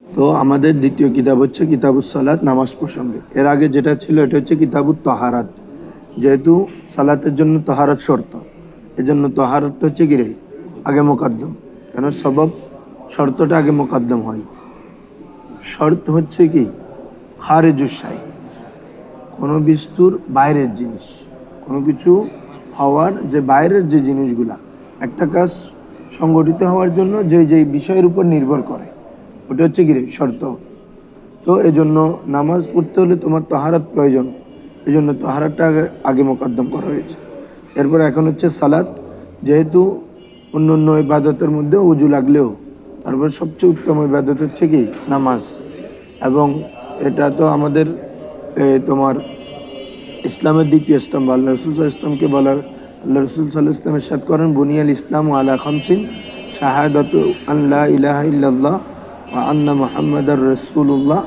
তো আমাদের দ্বিতীয় কিতাব হচ্ছে কিতাবুস সালাত, নামাজ প্রসঙ্গে। এর আগে যেটা ছিল এটা হচ্ছে কিতাবুত তাহারাত। যেহেতু সালাতের জন্য তাহারাত শর্ত, এজন্য তাহারাতটা হচ্ছে কি রে আগে মোকাদ্দম। কেন সবব শর্তটা আগে মোকাদ্দম হয়। শর্ত হচ্ছে কি খারেজুসাই, কোনো বস্তুর বাইরের জিনিস, কোনো কিছু হওয়ার যে বাইরের যে জিনিসগুলা একটা কাজ সংগঠিত হওয়ার জন্য যে যে বিষয়ের উপর নির্ভর করে ওটা হচ্ছে কি রে শর্ত। তো এজন্য নামাজ পড়তে হলে তোমার তাহারাত প্রয়োজন, এই জন্য তাহারাতটা আগে মোকদ্দম করা হয়েছে। এরপর এখন হচ্ছে সালাত। যেহেতু অন্য অন্য ইবাদতের মধ্যে উজু লাগলেও তারপর সবচেয়ে উত্তম ইবাদত হচ্ছে কি নামাজ। এবং এটা তো আমাদের তোমার ইসলামের দ্বিতীয় স্তম্ভ। আল্লাহ রসুল সাল্লাল্লাহু আলাইহি ইসলামকে বলা, আল্লাহ রসুল সাল্লাল্লাহু আলাইহি ইসলাম ইরশাদ করেন, বুনিয়াল ইসলাম আলা খামসিন শাহাদাতু আন লা ইলাহা ইল্লাল্লাহ ওয়া আন্না মুহাম্মাদার রাসূলুল্লাহ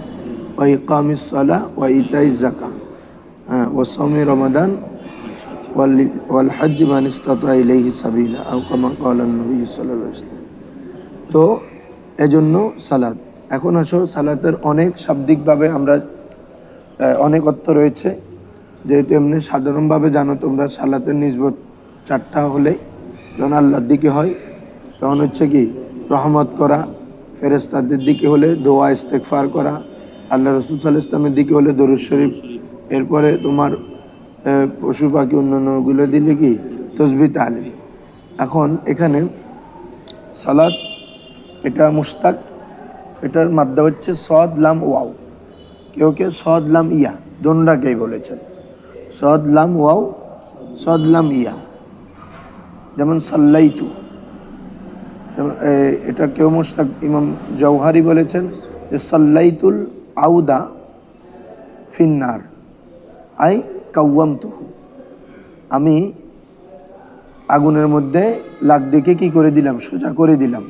ওয়া ইকামিস সালাহ ওয়া ইতাইজ যাকাত ওয়া সাওমি রমাদান ওয়াল হজ্জ মান ইসতাতা ইলাইহি সাবিলা আও কামা ক্বালা নবী সাল্লাল্লাহু আলাইহি ওয়াসাল্লাম। তো এজন্য সালাত। এখন আসো সালাতের অনেক শাব্দিকভাবে আমরা অনেক অর্থ রয়েছে। যেহেতু এমনি সাধারণভাবে জানো তোমরা সালাতের নিসবত চারটা হলে, যখন আল্লাহর দিকে হয় তখন হচ্ছে কি রহমত করা, ফেরেশতাদের দিকে হলে দোয়া ইস্তেগফার করা, আল্লাহ রসুল সাল্লাল্লাহু আলাইহি ওয়াসাল্লামের দিকে হলে দরুদ শরীফ, এরপরে তোমার পশু পাখি অন্যান্যগুলো দিলে কি তসবিহ তাহলিল। এখন এখানে সালাত এটা মুশতাক, এটার মাদ্দা হচ্ছে সদ লাম ওয়াও। কেউ কেউ সদ লাম ইয়া দোনটাকেই বলেছেন, সদ লাম ওয়াও, সদ লাম ইয়া। যেমন সাল্লাইতু, এটা কেউ মুশতাক ইমাম জওহারি বলেছেন যে সাল্লাইতুল আউদা ফিন্নার আই কাওয়ামতুহু, আমি আগুনের মধ্যে লাগ দিকে কি করে দিলাম, সোজা করে দিলাম।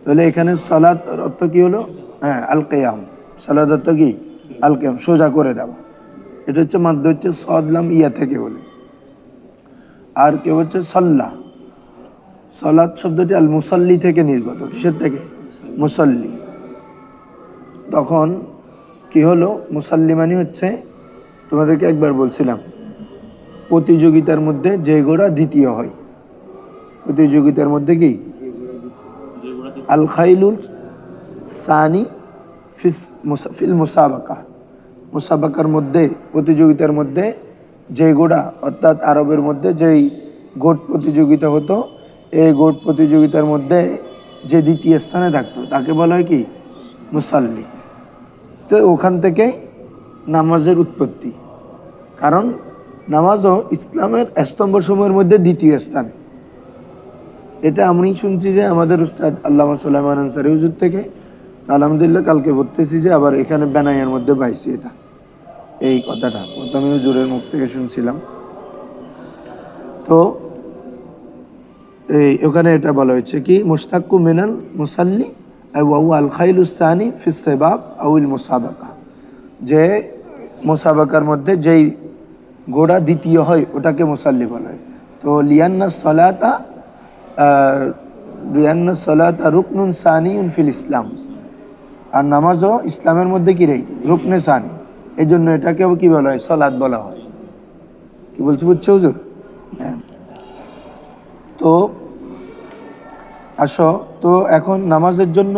তাহলে এখানে সালাত অর্থ কি হলো? হ্যাঁ, আল কিয়াম। সালাত অর্থ কি? আল কিয়াম, সোজা করে দেওয়া। এটা হচ্ছে মাদ্দা হচ্ছে সদলাম ইয়া থেকে বলে। আর কেউ হচ্ছে সাল্লাহ, সালাত শব্দটি আল মুসাল্লি থেকে নির্গত। কিসের থেকে? মুসাল্লি। তখন কি হলো? মুসাল্লি মানে হচ্ছে, তোমাদেরকে একবার বলছিলাম, প্রতিযোগিতার মধ্যে যে ঘোড়া দ্বিতীয় হয়। প্রতিযোগিতার মধ্যে কি আল খাইলুল সানি ফিল মুসাবাকা, মুসাবাকার মধ্যে প্রতিযোগিতার মধ্যে যে ঘোড়া, অর্থাৎ আরবের মধ্যে যেই গোট প্রতিযোগিতা হতো, এই গোট প্রতিযোগিতার মধ্যে যে দ্বিতীয় স্থানে থাকতো তাকে বলা হয় কি মুসাল্লি। তো ওখান থেকে নামাজের উৎপত্তি, কারণ নামাজও ইসলামের স্তম্ভসমূহের মধ্যে দ্বিতীয় স্থানে। এটা আমি শুনছি যে আমাদের উস্তাদ আল্লামা সুলাইমান আনসারী হুজুর থেকে, আলহামদুলিল্লাহ কালকে বলতেছি যে আবার এখানে বেনাইয়ের মধ্যে পাইছি এটা, এই কথাটা প্রথমে হুজুরের মুখ থেকে শুনছিলাম। তো এই ওখানে এটা বলা হয়েছে কি মুশতাক্কু মিনাল মুসাল্লি ওয়া আল খাইলুস সানি ফিস সিবাক আউল মুসাবাকা, যে মুসাবাকার মধ্যে যেই ঘোড়া দ্বিতীয় হয় ওটাকে মুসাল্লি বলা হয়। তো লিয়ান্না সালাতা রুকনুন সানিউন ফিল ইসলাম, আর নামাজও ইসলামের মধ্যে কি রে রুকনে সানি, এই জন্য এটাকেও কি বলা হয়? সালাত বলা হয়। কি বলছি বুঝছো হুজুর? হ্যাঁ। তো আসো, তো এখন নামাজের জন্য,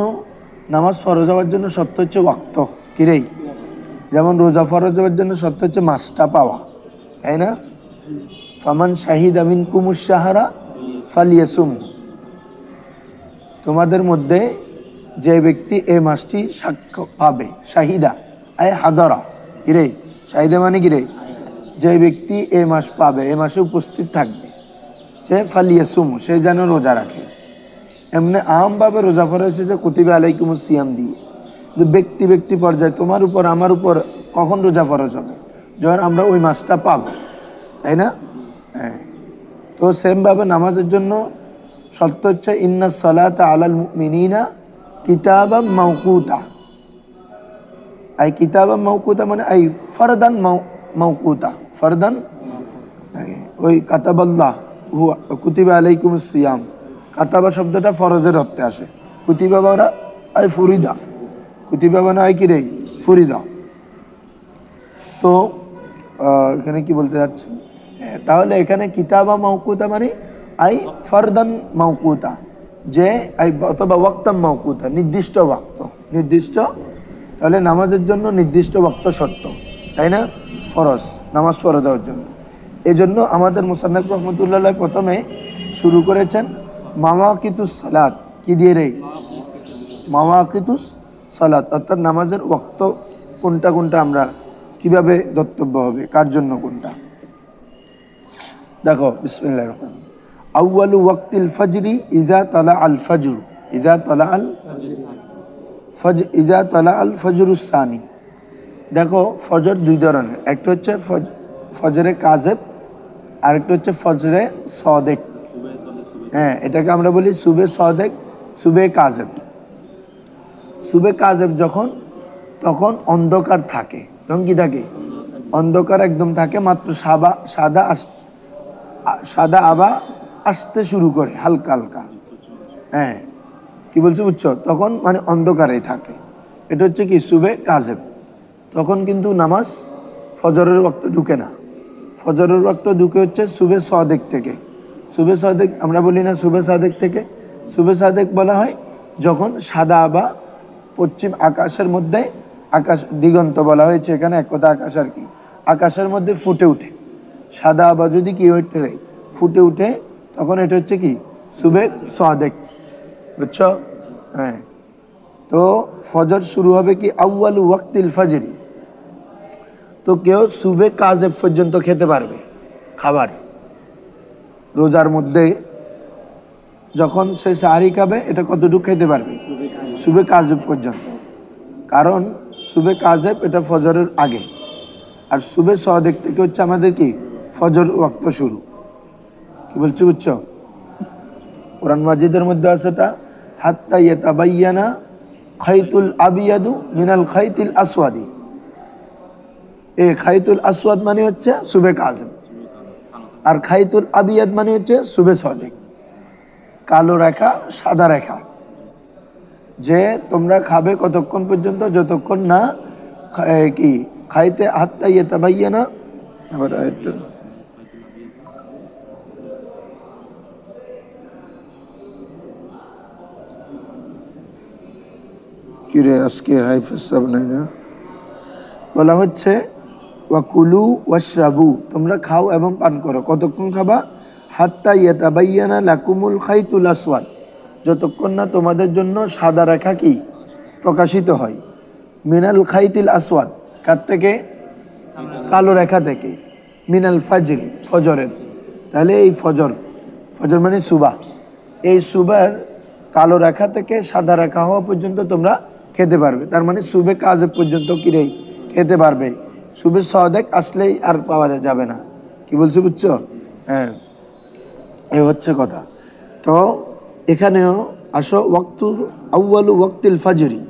নামাজ ফরজ হওয়ার জন্য শর্ত হচ্ছে ওয়াক্ত, কি রে? যেমন রোজা ফরজ হওয়ার জন্য শর্ত হচ্ছে মাসটা পাওয়া, তাই না? ফামান শাহিদা মিনকুমুশ শাহরা ফালিয়াসুম, তোমাদের মধ্যে যে ব্যক্তি এই মাসটি সাক্ষ্য পাবে, শাহিদা আয় হাদারা, কিরে শাহিদা মানে কিরে, যে ব্যক্তি এই মাস পাবে, এই মাসে উপস্থিত থাকবে, সে ফালিয়াসুম, সে যেন রোজা রাখে। এমনি আমভাবে রোজা ফরজ হয়েছে কুতিবা আলাইকুমুস সিয়াম দিয়ে, যে ব্যক্তি ব্যক্তি পর্যায়ে তোমার উপর আমার উপর কখন রোজা ফরজ হবে? যখন আমরা ওই মাসটা পাবো, তাই না? হ্যাঁ। তো সেমভাবে নামাজের জন্য শর্ত হচ্ছে ইন্নাস সালাতা আলাল মুমিনিনা কিতাবাম মাওকুতা। আই কিতাবাম মাওকুতা মানে আই ফরদান মাওকুতা, ফরদান, ওই কাতাবাল্লাহ হুয়া কুতিবা আলাইকুমুস সিয়াম, কাতাবা শব্দটা ফরজের অর্থে আসে, কুতিবা বারা আই ফুরিদা, কুতিবা মানে হয় কি রে ফরিদা। তো এখানে কি বলতে যাচ্ছে, তাহলে এখানে কিতাবা মাউকুতা মানে আই ফারদান মাউকুতা, যে অথবা ওয়াক্তাম মাউকুতা, নির্দিষ্ট ওয়াক্ত, নির্দিষ্ট। তাহলে নামাজের জন্য নির্দিষ্ট ওয়াক্ত শর্ত, তাই না? ফরজ, নামাজ পড়ে দেওয়ার জন্য। এই জন্য আমাদের মুসান্নাফ রহমতুল্লাহ প্রথমে শুরু করেছেন মাওয়াকিতুস সালাত, কি দিয়ে রে? মাওয়াকিতুস সালাত, অর্থাৎ নামাজের ওয়াক্ত কোনটা কোনটা আমরা কিভাবে ধর্তব্য হবে, কার জন্য কোনটা। দেখো বিসমিল্লাহির রহমানির রহিম। আউয়ালু ওয়াক্তিল ফজরি ইযা তালা আল ফজর, ইযা তালা আল ইযা তালা আল ফজরুস সানি। দেখো ফজর দুই ধরনের, একটা হচ্ছে ফজরে কাযেব, আর একটা হচ্ছে ফজরে সাদেক। হ্যাঁ, এটাকে আমরা বলি সুবে সাদেক, সুবে কাযেব। সুবে কাযেব যখন, তখন অন্ধকার থাকে, তখন কি থাকে? অন্ধকার একদম থাকে, মাত্র সাদা আভা আসতে শুরু করে হালকা হালকা। হ্যাঁ, কি বলছো বুঝছো? তখন মানে অন্ধকারে থাকে, এটা হচ্ছে কি সুবে কাযেব। তখন কিন্তু নামাজ ফজরের ওয়াক্ত ঢুকে না। ফজরের ওয়াক্ত ঢুকে হচ্ছে সুবে সাদেক থেকে। সুবে সাদেক আমরা বলি না সুবে সাদেক থেকে? সুবে সাদেক বলা হয় যখন সাদা আভা পশ্চিম আকাশের মধ্যে, আকাশ দিগন্ত বলা হয়েছে এখানে, এক কথা আকাশ আর কি, আকাশের মধ্যে ফুটে উঠে সাদা আভা যদি কি হইতে রে ফুটে উঠে, তখন এটা হচ্ছে কি সুবে সাদেক, বুঝছো? হ্যাঁ, তো ফজর শুরু হবে কি আউয়ালু ওয়াক্তিল ফজরি। তো কেউ সুবে কাযেব পর্যন্ত খেতে পারবে খাবার, রোজার মধ্যে যখন সে সাহারি খাবে, এটা কতটুকু খেতে পারবে? সুবে কাযেব পর্যন্ত। কারণ সুবে কাযেব এটা ফজরের আগে, আর সুবে সাদেক থেকে হচ্ছে আমাদের কি ফজর ওয়াক্ত শুরু। কি বলছি বুঝছো? কোরআন মাজিদের মধ্যে আছে এটা, হাত্তা ইয়াতাবায়্যানা খাইতুল আবিয়াদু মিনাল খাইতিল আসওয়াদি। এই খাইতুল আসওয়াদ মানে হচ্ছে সুবে কাযেব, আর খাইতুল আবিয়াদ মানে হচ্ছে সুবে সাদেক, কালো রেখা সাদা রেখা। যে তোমরা খাবে কতক্ষণ পর্যন্ত? যতক্ষণ না কি খাইতে হাত্তা ইয়াতাবায়্যানা, আবার একটু কিরে আজকে হাইফেজ সব নাই না, বলা হচ্ছে ওয়াকুলু ওয়াশরাবু, তোমরা খাও এবং পান করো। কতক্ষণ খাবা? হাত্তা ইয়াতাবায়্যানা লাকুমুল খাইতুল আসওয়াদ, যতক্ষণ না তোমাদের জন্য সাদা রেখা কি প্রকাশিত হয়। মিনাল খাইতিল আসওয়াদ, কার থেকে? কালো রেখা থেকে। মিনাল ফাজরি, ফজরের। তাহলে এই ফজর, ফজর মানে সুবাহ, এই সুবার কালো রেখা থেকে সাদা রেখা হওয়া পর্যন্ত তোমরা খেতে পারবে। তার মানে সুবে কাযেব পর্যন্ত কিরে খেতে পারবে, সুবে সাদেক আসলেই আর পাওয়া যাবে না। কি বলছো বুঝছো? হ্যাঁ, এ হচ্ছে কথা। তো এখানেও আসো ওয়াক্তুর আউয়ালু ওয়াক্তিল ফজরি,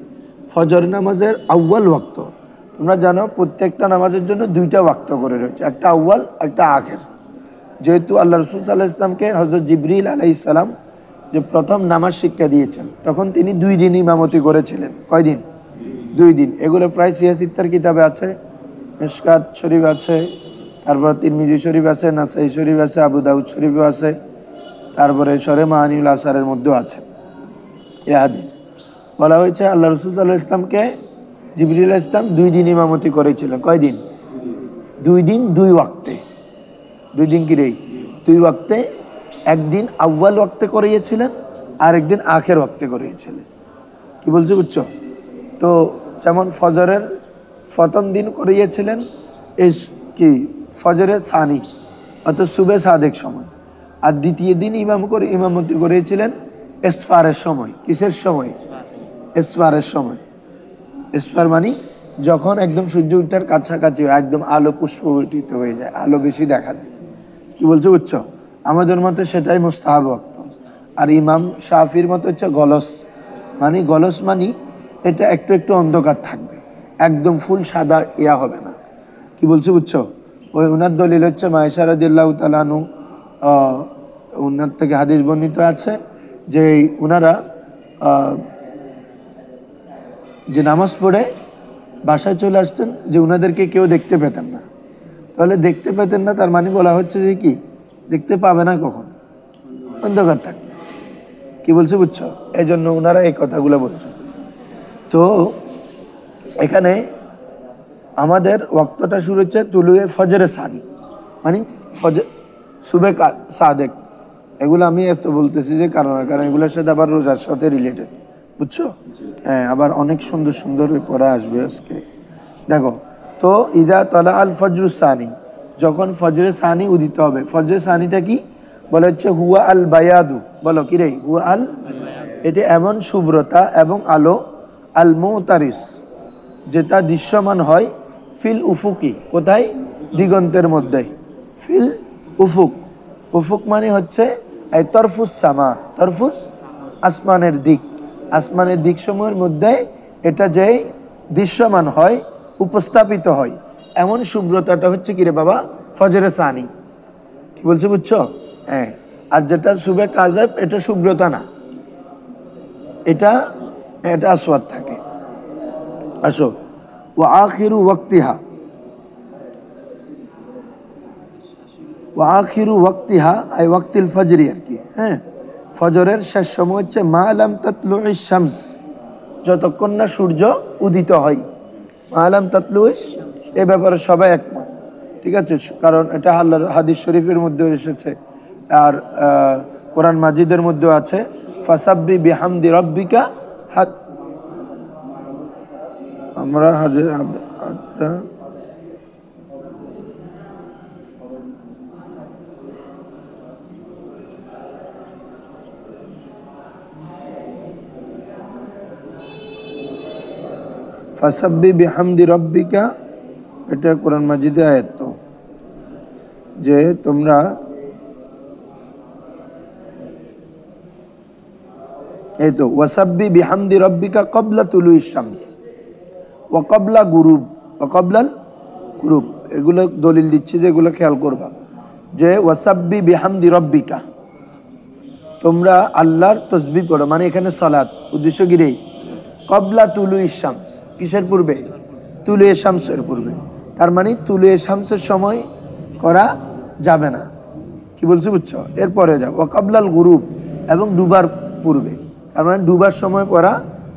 ফজর নামাজের আউয়াল ওয়াক্ত। তোমরা জানো প্রত্যেকটা নামাজের জন্য দুইটা ওয়াক্ত করে রয়েছে, একটা আউয়াল একটা আখের। যেহেতু আল্লাহ রসুল সাল্লাল্লাহু আলাইহি ওয়াসাল্লামকে হযরত জিবরিল আলাইহিস সালাম যে প্রথম নামাজ শিক্ষা দিয়েছেন, তখন তিনি 2 দিন ইমামতি করেছিলেন। কয়দিন? 2 দিন। এগুলো প্রায় সিয়াসিত্তার কিতাবে আছে, মিশকাত শরীফ আছে, তারপর তিরমিজি শরীফ আছে, নাসাই শরীফ আছে, আবু দাউদ শরীফও আছে, তারপরে শরে মাহানিউল আসারের মধ্যেও আছে এ হাদিস। বলা হয়েছে আল্লাহ রসুল সাল্লাল্লাহু আলাইহি ওয়াসাল্লামকে জিবরিল আলাইহিস সালাম 2 দিন ইমামতি করেছিলেন। কয়দিন? 2 দিন 2 ওয়াক্তে। 2 দিন কি রে? 2 ওয়াক্তে। একদিন আউয়াল ওয়াক্তে করিয়েছিলেন, আর একদিন আখের ওয়াক্তে করিয়েছিলেন। কি বলছো বুঝছো? তো যেমন ফজরের প্রথম দিন করিয়েছিলেন এই কি ফজরের সানি, অর্থাৎ সুবে সাদেক সময়, আর দ্বিতীয় দিন ইমামতি করিয়েছিলেন ইসফারের সময়। কিসের সময়? ইসফারের সময়। ইসফার মানে যখন একদম সূর্য উঠার কাছাকাছি হয়, একদম আলো পুষ্পবর্তিত হয়ে যায়, আলো বেশি দেখা যায়। কি বলছো বুঝছো? আমাদের মতে সেটাই মুস্তাহাব ওয়াক্ত। আর ইমাম শাফির মতে হচ্ছে গলস মানে এটা একটু একটু অন্ধকার থাকবে, একদম ফুল সাদা ইয়া হবে না। কি বলছো বুঝছো? ওই উনার দলিল হচ্ছে মায়েশা রাদিয়াল্লাহু তাআলা আনহু, উনার থেকে হাদিস বর্ণিত আছে যে উনারা যে নামাজ পড়ে বাসায় চলে আসতেন, যে উনাদেরকে কেউ দেখতে পেতেন না। তাহলে দেখতে পেতেন না, তার মানে বলা হচ্ছে যে কি, দেখতে পাবে না কখন, অন্ধকার থাকবে। কি বলছে বুঝছো? এই জন্য ওনারা এই কথাগুলো বলছে। তো এখানে আমাদের ওয়াক্তটা শুরু হচ্ছে তুলুয়ে ফজরে সানি, মানে ফজর সুবে সাদেক। এগুলো আমি এত বলতেছি যে কারণ এগুলোর সাথে আবার রোজার সাথে রিলেটেড, বুঝছো? হ্যাঁ, আবার অনেক সুন্দর সুন্দর পড়া আসবে আজকে। দেখো, তো ইদা তলা আল ফজরুস সানি, যখন ফজরে সানি উদিত হবে। ফজরে সানিটা কি বলে হচ্ছে হুয়া আল বায়াদু। বলো কি রে? হুয়া আল, এটি এমন শুভ্রতা এবং আলো, আল মুতারিস, যেটা দৃশ্যমান হয়, ফিল উফুকি, কোথায়? দিগন্তের মধ্যে। ফিল উফুক, উফুক মানে হচ্ছে এই তরফুস সামা, তরফুস আসমানের দিক, আসমানের দিক সমূহের মধ্যে এটা যে দৃশ্যমান হয়, উপস্থাপিত হয়, এমন শুভ্রতাটা হচ্ছে কিরে বাবা ফজরে সানি। কি বলছে বুঝছো? হ্যাঁ। আর যেটা শুভে কাযাব, এটা শুভ্রতা না, এটা এটা আসওয়াদ থাকে। আসো, ওয়া আখিরু ওয়াক্তিহা, ওয়া আখিরু ওয়াক্তিহা আই ওয়াক্তিল ফজরি আর কি। হ্যাঁ, ফজরের শেষ সময় হচ্ছে মা লাম তাতলুইশ শামস, যতক্ষণ না সূর্য উদিত হয়। মা লাম তাতলুইশ, এ ব্যাপারে সবাই একমত, ঠিক আছে? কারণ এটা আল্লাহর হাদিস শরীফের মধ্যে এসেছে, আর কোরআন মাজিদের মধ্যেও আছে, ফাসাব্বি বিহামদি রাব্বিকা হাত। আমরা হাজির ফাসাব্বি বিহামদি রাব্বিকা, এটা কোরআন মাজিদে আয়াত। তো যে তোমরা এই তো ওয়াসাব্বি বিহামদি রাব্বিকা ক্বাবলা তুলুইশ শামস ওয়া ক্বাবলা গুরুব ওয়া ক্বাবলাল গুরুব। এগুলো দলিল দিচ্ছে, যে এগুলো খেয়াল করবা, যে ওয়াসাব্বি বিহামদি রাব্বিকা, তোমরা আল্লাহর তসবিহ করো, মানে এখানে সালাত উদ্দেশ্য কি রে? ক্বাবলা তুলুইশ শামস, কিসের পূর্বে? তুলুয়ে শামসের পূর্বে। তার মানে তুলুয়ে শামসের সময় করা যাবে না। কি বলছি বুঝছো? এরপরে যাও ওয়া ক্বাবলাল গুরুব, এবং ডুবার পূর্বে। তার মানে ডুবার সময় পড়া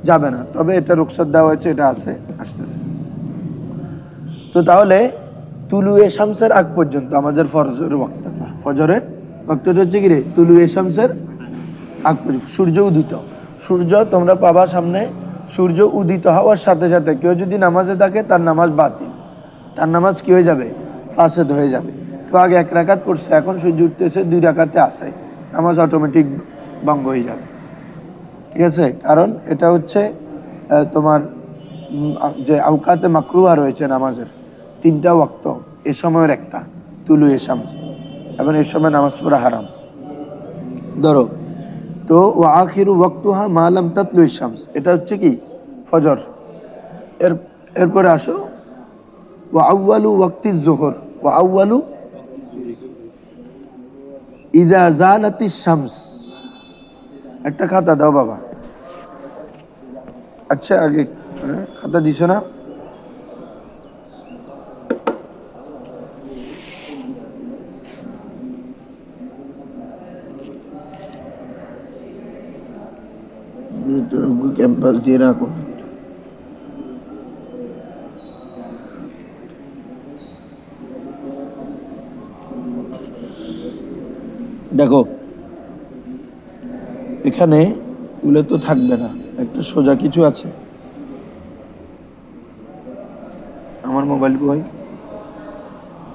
যাবে না, তবে এটা রুখসাত দেওয়া হয়েছে, এটা আছে, আসতেছে। তো তাহলে তুলুয়ে শামসের আগ পর্যন্ত আমাদের ফজরের ওয়াক্ত। ফজরের ওয়াক্তটা হচ্ছে কি রে? তুলুয়ে শামসের আগ পর্যন্ত, সূর্য উদিত। সূর্য তোমরা পাবা সামনে, সূর্য উদিত হওয়ার সাথে সাথে কেউ যদি নামাজে থাকে, তার নামাজ বাতিল, তার নামাজ কি হয়ে যাবে? ফাসেদ হয়ে যাবে। কেউ আগে 1 রাকাত পড়ছে, এখন সূর্য উঠতেছে 2 রাকাতে আসে, নামাজ অটোমেটিক ভঙ্গ হয়ে যাবে, ঠিক আছে? কারণ এটা হচ্ছে তোমার যে আওকাতে মাকরুহা রয়েছে নামাজের, 3টা ওয়াক্ত, এ সময়ের একটা তুলুয়ে শামস, এবং এর সময় নামাজ পড়া হারাম। ধরো, তো ওয়া আখিরু ওয়াক্তুহা মা লাম তাতলুইশ শামস, এটা হচ্ছে কি? ফজর। এরপরে আসো ওয়া আউয়ালু ওয়াক্তিজ যুহর, ওয়া আউয়ালু ইযা জালাতিশ শামস। একটা খাতা দাও বাবা। আচ্ছা, আগে খাতা দিছো না? ক্যাম্পাস দিয়ে রাখো। দেখো, এখানে এগুলো তো থাকবে না, একটা সোজা কিছু আছে। আমার মোবাইল কই?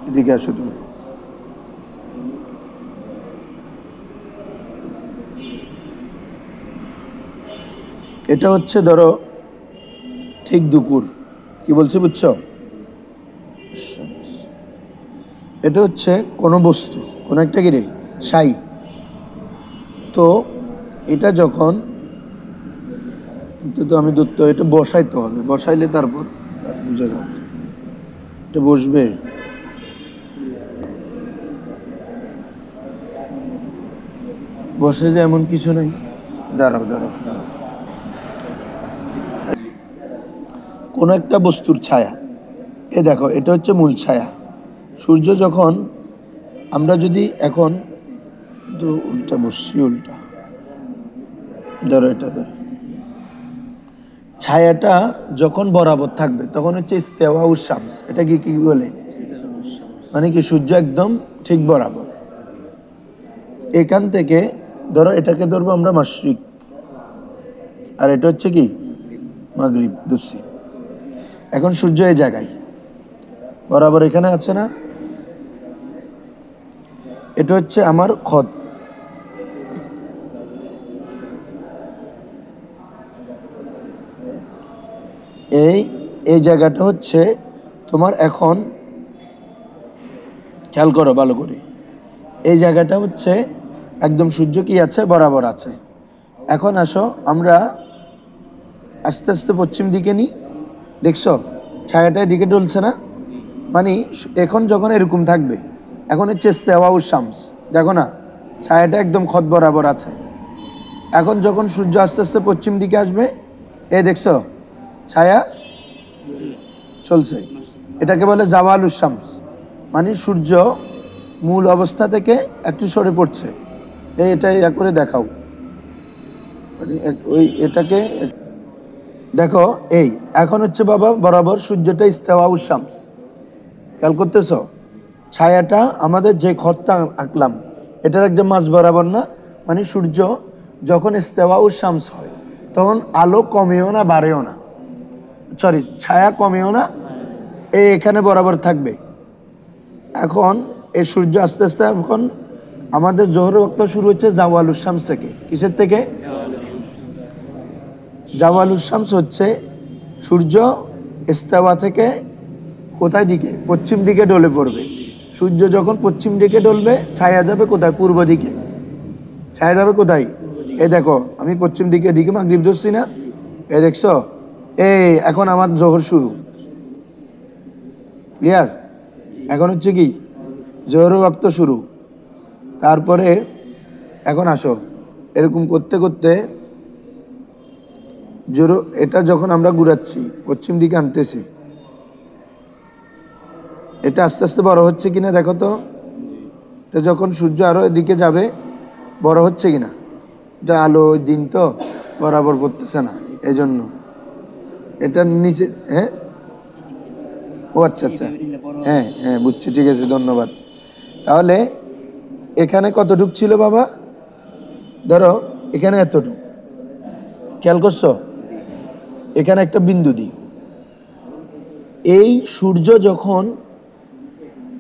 এদিকে আসো তুমি। এটা হচ্ছে ধরো ঠিক দুপুর। কি বলছি বুঝছো? এটা হচ্ছে কোনো বস্তু, কোনো একটা কি রে? সাই। তো এটা যখন, তো আমি ধরতে, এটা বসাইতে হবে, বসাইলে তারপর বুঝা যাবে। এটা বসবে, বসে যে এমন কিছু নেই। দাঁড়াও দাঁড়াও দাঁড়াও, কোনো একটা বস্তুর ছায়া, এ দেখো এটা হচ্ছে মূল ছায়া। সূর্য যখন আমরা যদি এখন তো উল্টা বসছি, উল্টা ধরো, এটা ধরো, ছায়াটা যখন বরাবর থাকবে তখন হচ্ছে ইস্তেওয়াউশ শামস। এটা কি কি বলে? মানে কি সূর্য একদম ঠিক বরাবর। এখান থেকে ধরো এটাকে ধরবো আমরা মাশরিক, আর এটা হচ্ছে কি মাগরিব, দুসি। এখন সূর্য এই জায়গায় বরাবর এখানে আছে না, এটা হচ্ছে আমার খদ। এই জায়গাটা হচ্ছে তোমার, এখন খেয়াল করো ভালো করে, এই জায়গাটা হচ্ছে একদম সূর্য কি আছে, বরাবর আছে। এখন আসো আমরা আস্তে আস্তে পশ্চিম দিকে নিই, দেখছো ছায়াটা এদিকে ডলছে না, মানে এখন যখন এরকম থাকবে, এখন হচ্ছে ইস্তেওয়াউশ শামস, দেখো না ছায়াটা একদম খদ বরাবর আছে। এখন যখন সূর্য আস্তে আস্তে পশ্চিম দিকে আসবে, এ দেখছো ছায়া চলছে, এটাকে বলে জাওয়ালুশ শামস, মানে সূর্য মূল অবস্থা থেকে একটু সরে পড়ছে। এটা ইয়া করে দেখাও, মানে ওই এটাকে দেখো, এই এখন হচ্ছে বাবা বরাবর সূর্যটা ইস্তেওয়াউশ শামস। খেয়াল করতেছো ছায়াটা আমাদের যে খরটা আঁকলাম এটার একদম মাঝ বরাবর না, মানে সূর্য যখন ইস্তেওয়াউশ শামস হয় তখন আলো কমেও না বাড়েও না, সরি ছায়া কমেও না, এখানে বরাবর থাকবে। এখন এই সূর্য আস্তে আস্তে এখন আমাদের জোহরের ওয়াক্ত শুরু হচ্ছে জাওয়ালুশ শামস থেকে। কিসের থেকে? জাওয়ালুশ শামস হচ্ছে সূর্য ইস্তেওয়া থেকে কোথায় দিকে, পশ্চিম দিকে ঢলে পড়বে। সূর্য যখন পশ্চিম দিকে ঢলবে ছায়া যাবে কোথায়, পূর্ব দিকে। ছায়া যাবে কোথায়, এই দেখো আমি পশ্চিম দিকে দিকে মাগরিব ধরছি না, এ দেখছো, এই এখন আমার জোহর শুরু, ক্লিয়ার? এখন হচ্ছে কি জোহরের ওয়াক্ত শুরু। তারপরে এখন আসো এরকম করতে করতে জোরো, এটা যখন আমরা ঘুরাচ্ছি পশ্চিম দিকে আনতেছি, এটা আস্তে আস্তে বড় হচ্ছে কিনা দেখো তো, এটা যখন সূর্য আরো এদিকে যাবে বড় হচ্ছে কিনা, এটা আলো দিন তো বরাবর পড়তেছে না, এই জন্য এটার নিচে, হ্যাঁ ও আচ্ছা আচ্ছা, হ্যাঁ হ্যাঁ বুঝছি, ঠিক আছে ধন্যবাদ। তাহলে এখানে কতটুক ছিল বাবা, ধরো এখানে এতটুক, খেয়াল করছো, এখানে একটা বিন্দু দিই। এই সূর্য যখন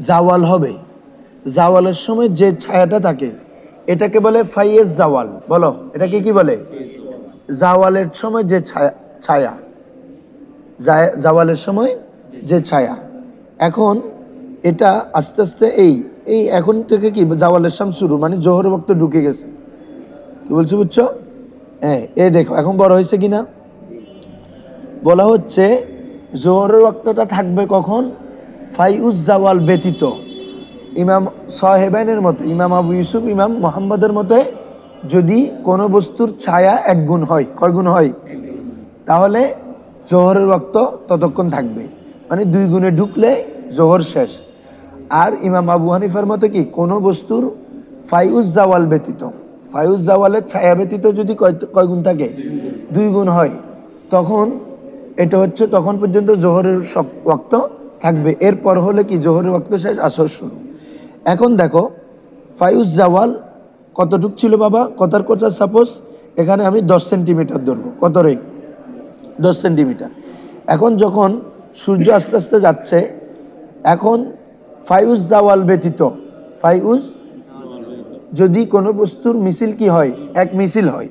জাওয়াল হবে, জাওয়ালের সময় যে ছায়াটা থাকে এটাকে বলে ফাইয়েজ জাওয়াল। বলো এটাকে কি বলে? জাওয়ালের সময় যে ছায়া, জাওয়ালের সময় যে ছায়া। এখন এটা আস্তে আস্তে এই এই এখন থেকে কি জাওয়ালের শামস শুরু, মানে জোহর ওয়াক্ত ঢুকে গেছে। কি বলছো বুঝছো? হ্যাঁ, এই দেখো এখন বড় হয়েছে কিনা। বলা হচ্ছে জোহরের ওয়াক্তটা থাকবে কখন, ফাইউজ জাওয়াল ব্যতীত। ইমাম সাহেবাইনের মতে, ইমাম আবু ইউসুফ, ইমাম মোহাম্মদের মতে যদি কোনো বস্তুর ছায়া এক গুণ হয়, কয় গুণ হয়, তাহলে জোহরের ওয়াক্ত ততক্ষণ থাকবে, মানে 2 গুণে ঢুকলে জোহর শেষ। আর ইমাম আবু হানিফার মতে কি কোনো বস্তুর ফাইউজ জাওয়াল ব্যতীত, ফাইউজ জাওয়ালের ছায়া ব্যতীত যদি কয় গুণ থাকে, 2 গুণ হয়, তখন এটা হচ্ছে তখন পর্যন্ত জোহরের ওয়াক্ত থাকবে। এরপর হলে কি জোহরের ওয়াক্ত শেষ, আসর শুরু। এখন দেখো ফাইউজ জাওয়াল কতটুক ছিল বাবা, কথার কথা সাপোজ এখানে আমি 10 সেন্টিমিটার ধরবো, কত রে 10 সেন্টিমিটার। এখন যখন সূর্য আস্তে আস্তে যাচ্ছে, এখন ফাইউজ জাওয়াল ব্যতীত, ফাইউজ যদি কোনো বস্তুর মিছিল কি হয়, এক মিছিল হয়,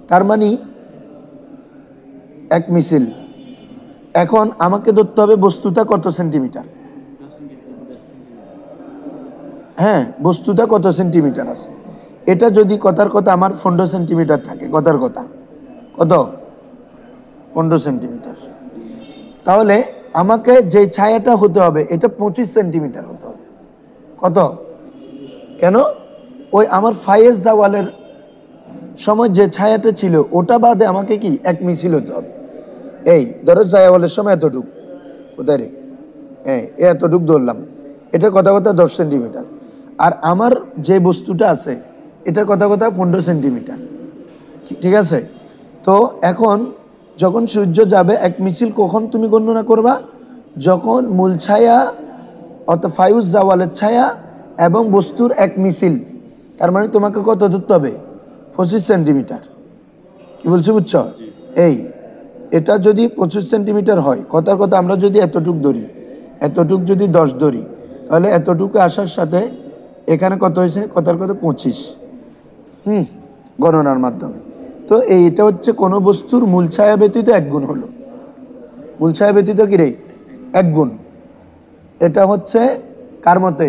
তার মানে এক মিছিল। এখন আমাকে ধরতে হবে বস্তুটা কত সেন্টিমিটার, হ্যাঁ বস্তুটা কত সেন্টিমিটার আছে। এটা যদি কথার কথা আমার 15 সেন্টিমিটার থাকে, কথার কথা কত 15 সেন্টিমিটার, তাহলে আমাকে যে ছায়াটা হতে হবে এটা 25 সেন্টিমিটার হতে হবে। কত? কেন? ওই আমার ফাইয়েজ জাওয়ালের সময় যে ছায়াটা ছিল ওটা বাদে আমাকে কি এক মিছিল হতে হবে। এই ধরো জায়াওয়ালের সময় এতটুক, কোথায় রে, এতটুক ধরলাম, এটার কথা কথা 10 সেন্টিমিটার। আর আমার যে বস্তুটা আছে এটার কথা কথা 15 সেন্টিমিটার, ঠিক আছে? তো এখন যখন সূর্য যাবে এক মিছিল কখন তুমি গণনা করবা? যখন মূল ছায়া অর্থাৎ ফায়ুজ জাওয়ালের ছায়া এবং বস্তুর এক মিছিল, তার মানে তোমাকে কত ধরতে হবে? 25 সেন্টিমিটার। কি বলছি বুঝছো? এই এটা যদি 25 সেন্টিমিটার হয়, কথার কথা আমরা যদি এতটুক ধরি, এতটুক যদি 10 ধরি, তাহলে এতটুকু আসার সাথে এখানে কত হয়েছে? কথার কথা 25, গণনার মাধ্যমে। তো এইটা হচ্ছে কোনো বস্তুর মূল ছায়া ব্যতীত 1 গুণ হলো। মূল ছায়া ব্যতীত কি রে? 1 গুণ। এটা হচ্ছে কার মতে?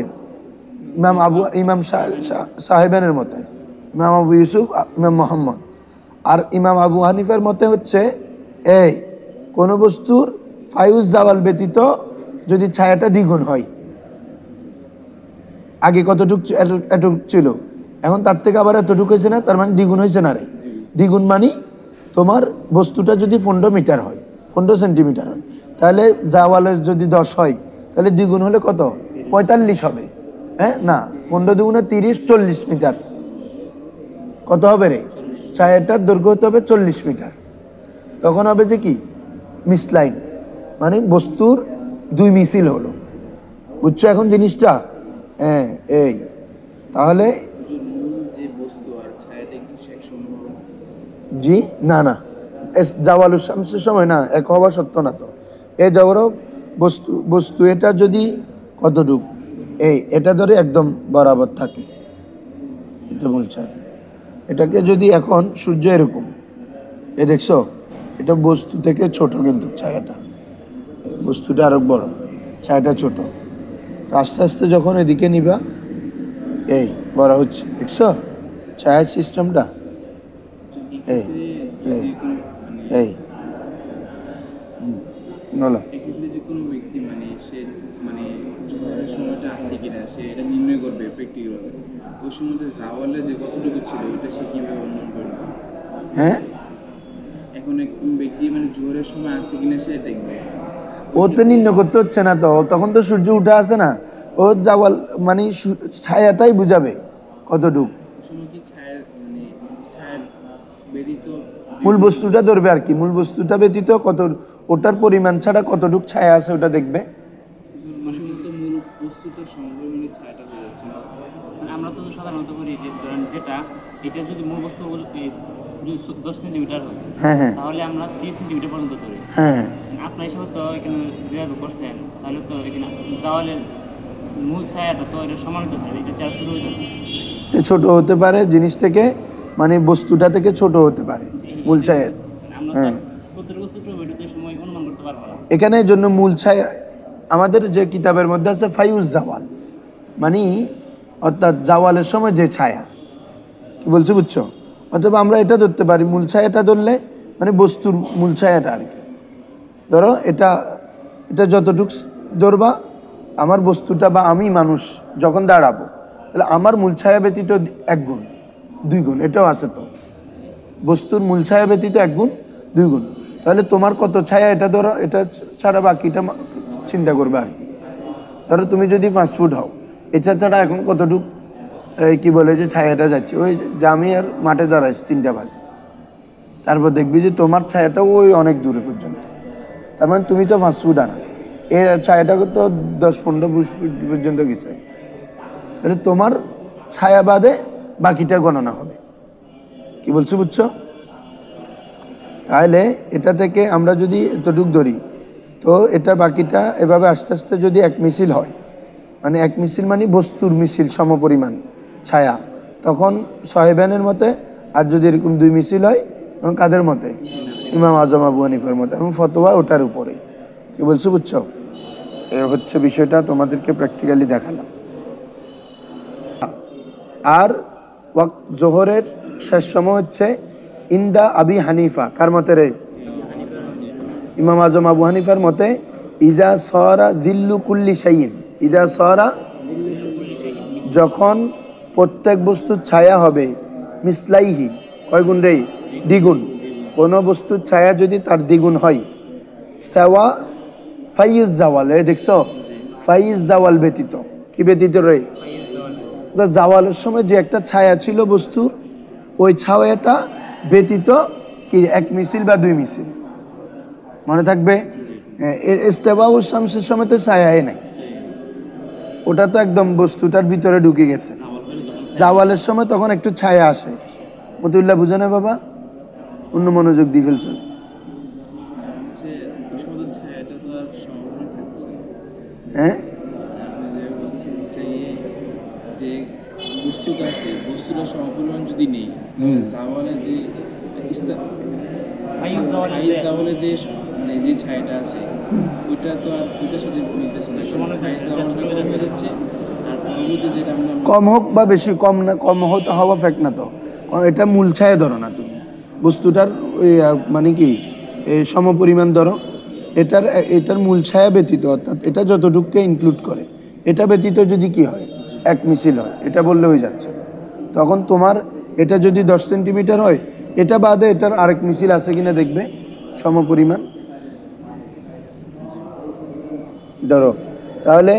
ইমাম সাহেবানের মতে, ইমাম আবু ইউসুফ, ইমাম মোহাম্মদ। আর ইমাম আবু হানিফার মতে হচ্ছে এই কোন বস্তুর ফায়ুজ জাওয়াল ব্যতীত যদি ছায়াটা দ্বিগুণ হয়, আগে কতটুক এতটুক ছিল, এখন তার থেকে আবার এতটুকু হয়েছে না, তার মানে দ্বিগুণ হয়েছে না রে? দ্বিগুণ মানে তোমার বস্তুটা যদি 15 মিটার হয়, 15 সেন্টিমিটার হয়, তাহলে জাওয়ালের যদি 10 হয়, তাহলে দ্বিগুণ হলে কত? 45 হবে। হ্যাঁ না, 15 দুগুণে 30, 40 মিটার। কত হবে রে? ছায়াটার দৈর্ঘ্য হতে হবে 40 মিটার। তখন হবে যে কি মিসলাইন, মানে বস্তুর 2 মিছিল হলো। বুঝছো এখন জিনিসটা? হ্যাঁ। এই তাহলে জি না না, জাওয়ালুস শামসের সময় না, এক হওয়া সত্য না তো। এই ধরো বস্তু বস্তু এটা যদি কতটুক, এটা ধরে একদম বরাবর থাকে, এটা বলছে। এটাকে যদি এখন সূর্য এরকম, দেখছো এটা বস্তু থেকে ছোট, কিন্তু ছায়াটা বস্তুটা আরো বড়, ছায়াটা ছোট। আস্তে আস্তে যখন এদিকে নিবা বড় হচ্ছে, দেখছো ছায়ার সিস্টেমটা? এই এই এই বলো। এক্ষেত্রে যে কোনো ব্যক্তি সে জোহরের সময়টা আছে কিনা সে এটা নির্ণয় করবে প্র্যাকটিক্যালি। ওই সময় যে জাওয়ালে যে কতটুকু ছিল ওটা সে কিভাবে অনুমান করবে? হ্যাঁ, এখন এক ব্যক্তি জোহরের সময় আছে কিনা সে দেখবে। ও তো নির্ণয় করতে হচ্ছে না তো, তখন তো সূর্য উঠে আসে না, ও জাওয়াল ছায়াটাই বুঝাবে কতটুক। কি ছায়ার ছায়ার ব্যতীত মূল বস্তুটা ধরবে আর কি, মূল বস্তুটা ব্যতীত কত, ওটার পরিমাণ ছাড়া কতটুক ছায়া আছে ওটা দেখবে। মূল বস্তুটার সঙ্গে ছায়াটা হয়ে যাচ্ছে। আমরা তো সাধারণত করি যে ধরেন যেটা এটা যদি মূল বস্তু 10 সেন্টিমিটার হয়, হ্যাঁ তাহলে আমরা 30 সেন্টিমিটার পর্যন্ত ধরি। হ্যাঁ, আপনার হিসাবে তো এখানে যেভাবে করছেন, তাহলে তো এখানে জাওয়ালের মূল ছায়াটা তো এটা সমানিত ছায়া, এটা ছায়া শুরু হইতেছে। এটা ছোট হতে পারে জিনিস থেকে, মানে বস্তুটা থেকে ছোট হতে পারে মূল ছায়া। হ্যাঁ, কতটুকু ছোট ভিডিওতে সময় অনুমান করতে পারবো না। এখানে এই জন্য মূল ছায়া আমাদের যে কিতাবের মধ্যে আছে ফায়ুজ জাওয়াল, মানে অর্থাৎ জাওয়ালের সময় যে ছায়া, কি বলছো বুঝছো? অথবা আমরা এটা ধরতে পারি, মূল ছায়াটা ধরলে মানে বস্তুর মূল ছায়াটা আর কি। ধরো এটা যতটুক ধরবা, আমার বস্তুটা বা আমি মানুষ যখন দাঁড়াবো, তাহলে আমার মূল ছায়া ব্যতীত 1 গুণ 2 গুণ, এটাও আছে তো, বস্তুর মূল ছায়া ব্যতীত 1 গুণ 2 গুণ। তাহলে তোমার কত ছায়া এটা ধরো, এটা ছাড়া বাকিটা চিন্তা করবে আর কি। ধরো তুমি যদি 5 ফুট হও, এটা ছাড়া এখন কতটুক কি বলে যে ছায়াটা যাচ্ছে, ওই যে আমি আর মাঠে দাঁড়াইছি 3টা বাজে, তারপর দেখবি যে তোমার ছায়াটা ওই অনেক দূরে পর্যন্ত, তার মানে তুমি তো 5 ফুট আনা, এর ছায়াটা তো 10-15 ফুট পর্যন্ত গেছে, তাহলে তোমার ছায়া বাদে বাকিটা গণনা হবে। কি বলছি বুঝছো? তাহলে এটা থেকে আমরা যদি এতটুক ধরি, তো এটা বাকিটা এভাবে আস্তে আস্তে যদি 1 মিছিল হয়, মানে 1 মিছিল মানে বস্তুর মিছিল সমপরিমাণ ছায়া, তখন সাহেবানের মতে। আর যদি এরকম 2 মিছিল হয়, তখন কাদের মতে? ইমাম আজম আবু হানিফার মতে, এবং ফতোয়া ওটার উপরে। কি বলছো বুঝছো? এর হচ্ছে বিষয়টা, তোমাদেরকে প্র্যাকটিক্যালি দেখালাম। আর জোহরের শেষ সময় হচ্ছে ইন্দা আবি হানিফা, কার মতে রে? ইমাম আজম আবু হানিফার মতে ইদা সরা জিল্লু কুল্লি শাইইন, ইদা সরা যখন প্রত্যেক বস্তুর ছায়া হবে মিসলাইহি, কয় গুণ রে? দ্বিগুণ। কোন বস্তুর ছায়া যদি তার দ্বিগুণ হয়, সেওয়া ফাইজ জাওয়াল, এই দেখছো ফাইজ জাওয়াল ব্যতীত, কি ব্যতীত রে? তো জাওয়ালের সময় যে একটা ছায়া ছিল বস্তুর, ওই ছায়াটা ব্যতীত কি এক মিছিল বা দুই মিছিল, মনে থাকবে? ইস্তেওয়া ও শামসের সময় তো ছায়াই নাই, ওটা তো একদম বস্তুটার ভিতরে ঢুকে গেছে। জাওয়ালের সময় তখন একটু ছায়া আসে। মতিউল্লাহ বুঝে না বাবা, অন্য মনোযোগ দিয়ে ফেলছো। হ্যাঁ, যে বস্তুটা আছে, বস্তুটা সমপরিমাণ যদি নেই, জাওয়ালে যে জাওয়ালে যে মানে যে ছায়াটা আছে, ওইটা তো আর ওইটার সাথে মিলতেছে না, যাচ্ছে। আর পরবর্তী যেটা আমরা কম হোক বা বেশি, কম না কম হতে হওয়া ফেক না তো, এটা মূল ছায়া ধরো না তুমি, বস্তুটার ওই মানে কি সমপরিমাণ ধরো, এটার মূল ছায়া ব্যতীত, অর্থাৎ এটা যতটুকুকে ইনক্লুড করে, এটা ব্যতীত যদি কি হয় এক মিছিল হয়, এটা বললে হয়ে যাচ্ছে। তখন তোমার এটা যদি 10 সেন্টিমিটার হয়, এটা বাদে এটার আরেক মিছিল আছে কিনা দেখবে সমপরিমাণ ধরো। তাহলে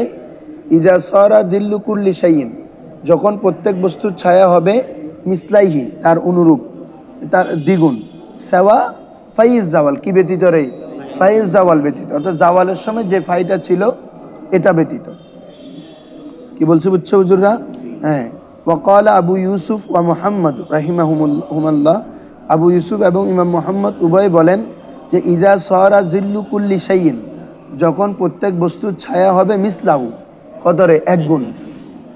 ইজা সরা দিল্লু কুল্লি শাইইন, যখন প্রত্যেক বস্তুর ছায়া হবে মিসলাইহি তার অনুরূপ, তার দ্বিগুণ, সেওয়া ফাইজ জাওয়াল, কি ব্যতীত রে? ফাইজ জাওয়াল ব্যতীত, অর্থাৎ জাওয়ালের সময় যে ফাইটা ছিল এটা ব্যতীত। কি বলছে বুঝছো হুজুররা? হ্যাঁ, ওয়াকালা আবু ইউসুফ ওয়া মুহাম্মদ রাহিমাহুমুল্লাহ, আবু ইউসুফ এবং ইমাম মুহাম্মদ উভয় বলেন যে ইজা সরা জিল্লু কুল্লি শাইইন, যখন প্রত্যেক বস্তুর ছায়া হবে মিসলাহু, কত রে? এক গুণ।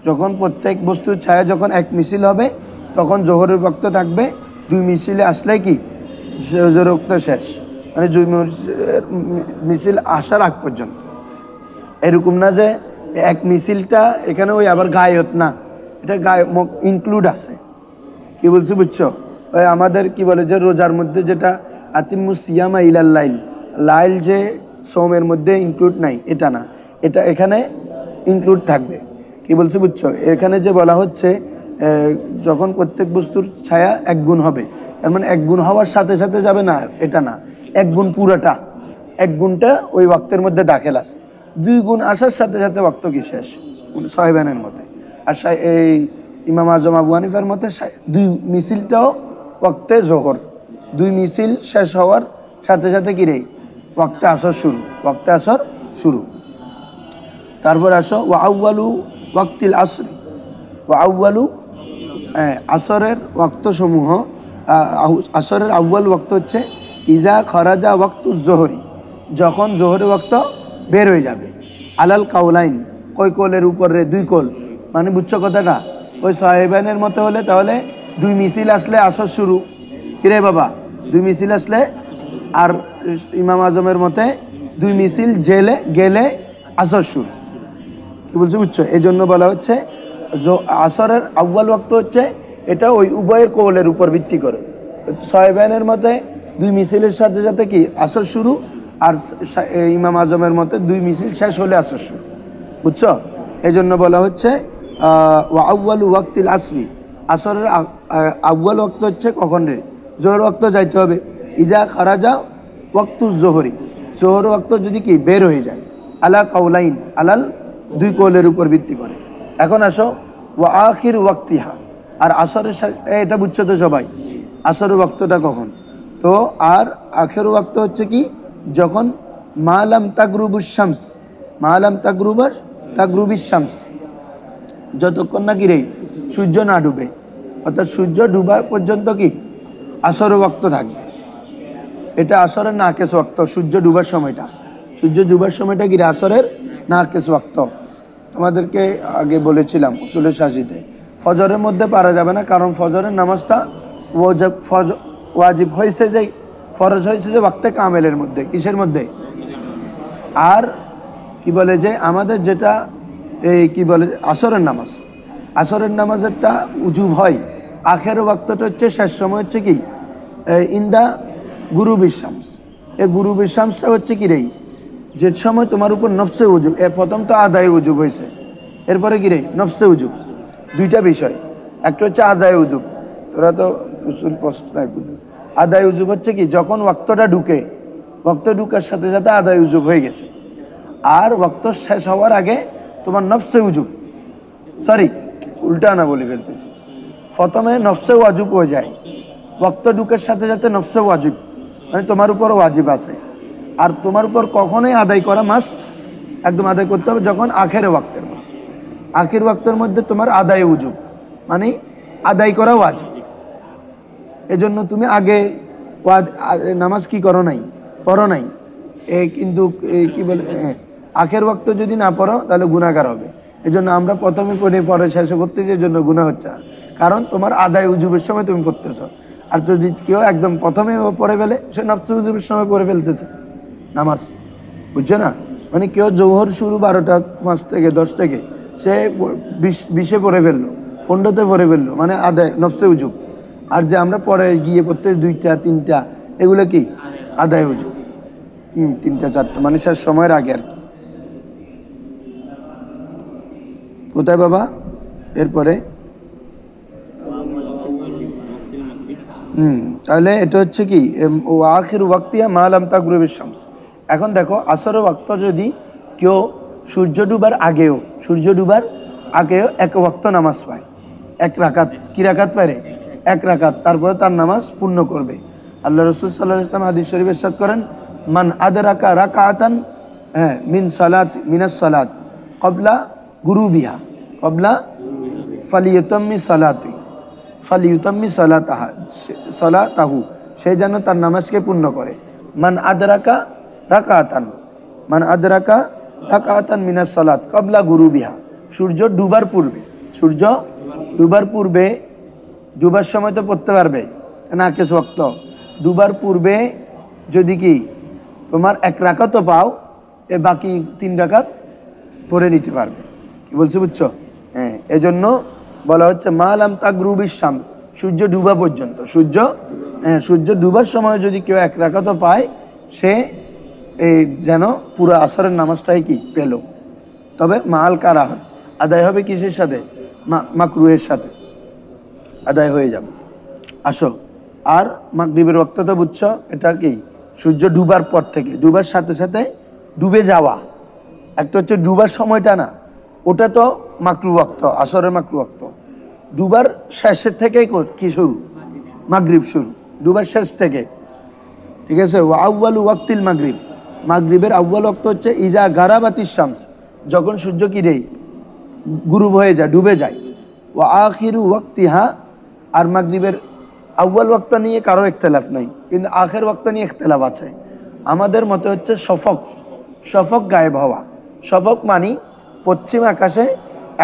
যখন প্রত্যেক বস্তুর ছায়া যখন এক মিছিল হবে, তখন জোহরের বক্ত থাকবে, দুই মিছিলে আসলে কি জোহরের বক্ত শেষ, মানে দুই মিছিল আসার আগ পর্যন্ত। এরকম না যে এক মিছিলটা এখানে ওই আবার গায়ত না, এটা গায় ইনক্লুড আছে। কি বলছি বুঝছো? ওই আমাদের কি বলে যে রোজার মধ্যে যেটা আতিমু সিয়ামা ইলাল লাইল, লাইল যে সোমের মধ্যে ইনক্লুড নাই, এটা না, এটা এখানে ইনক্লুড থাকবে। কি বলছি বুঝছো? এখানে যে বলা হচ্ছে যখন প্রত্যেক বস্তুর ছায়া এক গুণ হবে, তার মানে এক গুণ হওয়ার সাথে সাথে যাবে না, এটা না, এক গুণ পুরাটা, এক গুণটা ওই ওয়াক্তের মধ্যে দাখিল আছে, দুই গুণ আসার সাথে সাথে ওয়াক্ত কি শেষ, সাহেবানের মতে। আর এই ইমাম আজম আবু হানিফার মতে দুই মিছিলটাও ওয়াক্তে জোহর, দুই মিছিল শেষ হওয়ার সাথে সাথে কি রে? ওয়াক্তে আসর শুরু, ওয়াক্তে আসর শুরু। তারপর আসো ওয়া আউয়ালু ওয়াক্তিল আসরি, ওয়া আউয়ালু আসরের ওয়াক্তসমূহ, আসরের আউয়াল ওয়াক্ত হচ্ছে ইজা খরাজা ওয়াক্তু জোহরি, যখন জোহরের ওয়াক্ত বের হয়ে যাবে, আলাল কাউলাইন, কয় কোলের উপরে? দুই কোল, মানে বুঝছো কথাটা? ওই সাহেবানের মতো হলে তাহলে দুই মিছিল আসলে আসর শুরু, কিরে বাবা? দুই মিছিল আসলে, আর ইমাম আজমের মতে দুই মিছিল জেলে গেলে আসর শুরু। কি বলছো বুঝছো? এই জন্য বলা হচ্ছে আসরের আউয়াল ওয়াক্ত হচ্ছে এটা ওই উভয়ের কৌলের উপর ভিত্তি করে। সাহেবানের মতে দুই মিছিলের সাথে সাথে কি আসর শুরু, আর ইমাম আজমের মতে দুই মিছিল শেষ হলে আসর শুরু, বুঝছো? এই জন্য বলা হচ্ছে ওয়া আউয়ালু ওয়াক্তিল আসরি, আসরের আউয়াল ওয়াক্ত হচ্ছে কখন রে? জোহর ওয়াক্ত যাইতে হবে, ইজা খারাজা ওয়াক্তু জোহরি, জোহর ওয়াক্ত যদি কি বের হয়ে যায়, আলা কাউলাইন, আলাল দুই কৌলের উপর ভিত্তি করে। এখন আসো ওয়া আখির ওয়াক্তিহা, আর আসরের, এটা বুঝছো তো সবাই, আসরের ওয়াক্তটা কখন? তো আর আখের ওয়াক্ত হচ্ছে কি? যখন মালাম তাগরুবুশ শামস, মালাম তাগরুবিশ শামস, যতক্ষণ না কি রে সূর্য না ডুবে, অর্থাৎ সূর্য ডুবার পর্যন্ত কি আসরের ওয়াক্ত থাকবে। এটা আসরের নাকেস ওয়াক্ত, সূর্য ডুবার সময়টা, সূর্য ডুবার সময়টা কি আসরের নাকেস ওয়াক্ত। তোমাদেরকে আগে বলেছিলাম উসুলের শাসিতে, ফজরের মধ্যে পারা যাবে না, কারণ ফজরের নামাজটা ওয়াজিব হয়েছে যে, ফরজ হয়েছে যে ওয়াক্তে কামেলের মধ্যে, কিসের মধ্যে? আর কি বলে যে আমাদের যেটা এই কি বলে আসরের নামাজ, আসরের নামাজেরটা উজুব হয়, আখের ওয়াক্তটা হচ্ছে শেষ সময় হচ্ছে কি ইন্দা গুরুবিশ শামস। এই গুরুবিশ শামসটা হচ্ছে কি রে? যে সময় তোমার উপর নফসে উজুব, প্রথম তো আদায় উজুব হয়েছে, এরপরে কি রে নফসে উজুব, দুইটা বিষয়। একটা হচ্ছে আদায় উজুব, তোরা তো উসুল প্রশ্ন বুঝো। আদায় উজুব হচ্ছে কি যখন ওয়াক্তটা ঢুকে, ওয়াক্ত ঢুকার সাথে সাথে আদায় উজুব হয়ে গেছে। আর ওয়াক্ত শেষ হওয়ার আগে তোমার নফসে উজুব, সরি উল্টা না বলে ফেলতেছি, প্রথমে নফসে ওয়াজিব হয়ে যায়, ওয়াক্ত ঢুকার সাথে সাথে নফসে ওয়াজিব, মানে তোমার উপর ওয়াজিব আছে। আর তোমার উপর কখনোই আদায় করা মাস্ট, একদম আদায় করতে হবে যখন আখেরে ওয়াক্তের মধ্যে, আখের ওয়াক্তের মধ্যে তোমার আদায় উজুব, মানে আদায় করা ওয়াজিব। এজন্য তুমি আগে নামাজ কি করো নাই, পড়ো নাই, কিন্তু কি বলে আখের ওয়াক্ত যদি না পড়ো তাহলে গুনাহগার হবে। এজন্য আমরা প্রথমে পড়ে পরে শেষে করতেছি, এর জন্য গুনাহ হচ্ছে, কারণ তোমার আদায় উজুবের সময় তুমি করতেছো। আর যদি কেউ একদম প্রথমে পড়ে ফেলে, সে নফসে উজুবের সময় পড়ে ফেলতেছে নামাজ, বুঝছো না? মানে কেউ জোহর শুরু 12টা 5 থেকে 10 থেকে, সে 20-এ পড়ে ফেললো, 15তে পড়ে ফেললো, মানে আদায় নফসে উজুব। আর যে আমরা পরে গিয়ে পড়তে 2টা 3টা, এগুলো কি আদায় উজুব, 3টা 4টা, মানে শেষ সময়ের আগে আর কি। কোথায় বাবা? এরপরে তাহলে এটা হচ্ছে কি ও আখির ওয়াক্তিয়া মালাম তাগরুবিশ শামস। এখন দেখো আসরের ওয়াক্ত যদি কেউ সূর্য ডুবার আগেও এক ওয়াক্ত নামাজ পায়, 1 রাকাত, কি রাকাত পারে? 1 রাকাত, তারপরে তার নামাজ পূর্ণ করবে। আল্লাহ রাসূল সাল্লাল্লাহু আলাইহি ওয়াসাল্লাম হাদিস শরীফে ইরশাদ করেন, মান আদরাকা রাকাতান মিনাস সালাত ক্বাবলা গুরুবিহা ক্বাবলা ফালিয়ুতাম্মি সালাতাহু, সে যেন তার নামাজকে পূর্ণ করে। মান আদরাকা রাকাতান মিনাস সালাত ক্বাবলা গুরুবিহা, সূর্য ডুবার পূর্বে, ডুবার সময় তো পড়তে পারবে না, কেস ওয়াক্ত ডুবার পূর্বে যদি কি তোমার 1 রাকাতও পাও, বাকি 3 রাকাত পড়ে নিতে পারবে। কি বলছো, বুঝছো? হ্যাঁ, এজন্য বলা হচ্ছে মালাম তাগরুবিশ শামস, সূর্য ডুবা পর্যন্ত। সূর্য ডুবার সময় যদি কেউ 1 রাকাতও পায়, সে যেন পুরো আসরের নামাজটাই কি পেল। তবে মাল কারাহাত আদায় হবে কিসের সাথে? মাকরুহের সাথে আদায় হয়ে যাবে। আসো, আর মাগরিবের ওয়াক্ত তো বুঝছো, এটা কি সূর্য ডুবার পর থেকে, ডুবার সাথে সাথে ডুবে যাওয়া। একটা হচ্ছে ডুবার সময়টা না, ওটা তো মাকরু ওয়াক্ত, আসরের মাকরু ওয়াক্ত। ডুবার শেষের থেকেই কি শুরু? মাগরিব শুরু, ডুবার শেষ থেকে, ঠিক আছে? আউয়ালু ওয়াক্তিল মাগরিব, মাগরিবের আউয়াল ওয়াক্ত হচ্ছে ইজা গারাবাতিশ শামস, যখন সূর্য কি রে গুরুব হয়ে যায়, ডুবে যায়। ওয়া আখিরু ওয়াক্তিহা, আর মাগরিবের আউয়াল ওয়াক্ত নিয়ে কারো ইখতিলাফ নাই, কিন্তু আখের ওয়াক্ত নিয়ে ইখতিলাফ আছে। আমাদের মতে হচ্ছে শফক গায়েব হওয়া। শফক মানে পশ্চিম আকাশে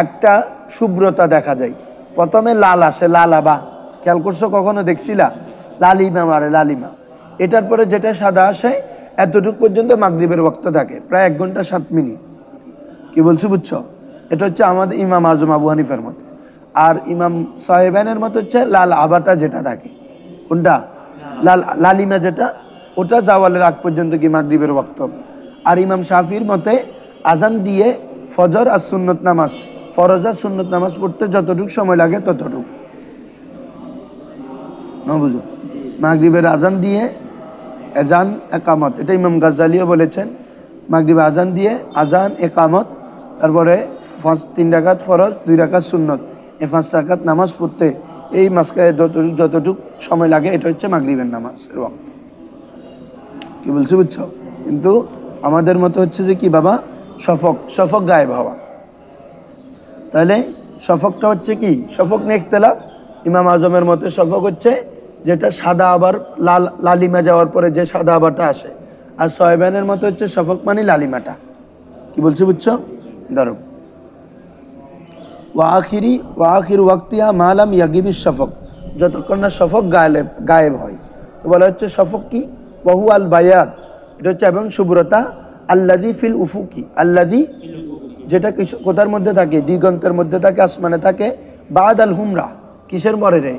একটা শুভ্রতা দেখা যায়, প্রথমে লাল আসে, লাল আবা, খেয়াল করছো কখনো দেখছিলা? লালিমা মারে, লালিমা। এটার পরে যেটা সাদা আসে, এতটুকু পর্যন্ত মাগরিবের ওয়াক্ত থাকে, প্রায় 1 ঘন্টা 7 মিনিট। কি বলছি, বুঝছো? এটা হচ্ছে আমাদের ইমাম আজম আবু হানিফার মতে। আর ইমাম সাহেবানের মতে হচ্ছে লাল আবাটা যেটা থাকে, কোনটা? লালিমা যেটা, ওটা জাওয়ালের আগ পর্যন্ত কি মাগরিবের ওয়াক্ত। আর ইমাম শাফির মতে আজান দিয়ে ফজর আর সুন্নত নামাজ, ফরজ আর সুন্নত নামাজ পড়তে যতটুকু সময় লাগে ততটুকু, না বুঝো? মাগরিবের আজান দিয়ে এজান একামত, এটা ইমাম গাজ্জালিও বলেছেন, মাগরিবে আজান দিয়ে আজান একামত, তারপরে 3 রাকাত ফরজ 2 রাকাত সুন্নত, এই 5 রাকাত নামাজ পড়তে এই মাসকায় যতটুকু সময় লাগে, এটা হচ্ছে মাগরিবের নামাজের ওয়াক্ত। কি বলছি, বুঝছো? কিন্তু আমাদের মতো হচ্ছে যে কি বাবা, শফক গায়েব হওয়া। তাহলে শফকটা হচ্ছে কি? শফক নিয়ে ইখতিলাফ। ইমাম আজমের মতে শফক হচ্ছে যেটা সাদা আবার লালিমা যাওয়ার পরে যে সাদা আবারটা আসে। আর সাহেবানের মতে হচ্ছে শফক মানে লালিমাটা। কি বলছি, বুঝছো? ধরো ওয়াখির ওয়াক্তিহা মালাম ইয়াগিবিশ শফক, যতক্ষণ না শফক গায়েব হয়। তো বলা হচ্ছে শফক কি? ওয়াহু আল বায়াদ, এটা হচ্ছে এবং শুভ্রতা, আল্লাযী ফিল উফুকি, আল্লাযী যেটা কোথার মধ্যে থাকে? দিগন্তের মধ্যে থাকে, আসমানে থাকে। বাদ আল হুমরা, কিসের পরে রে?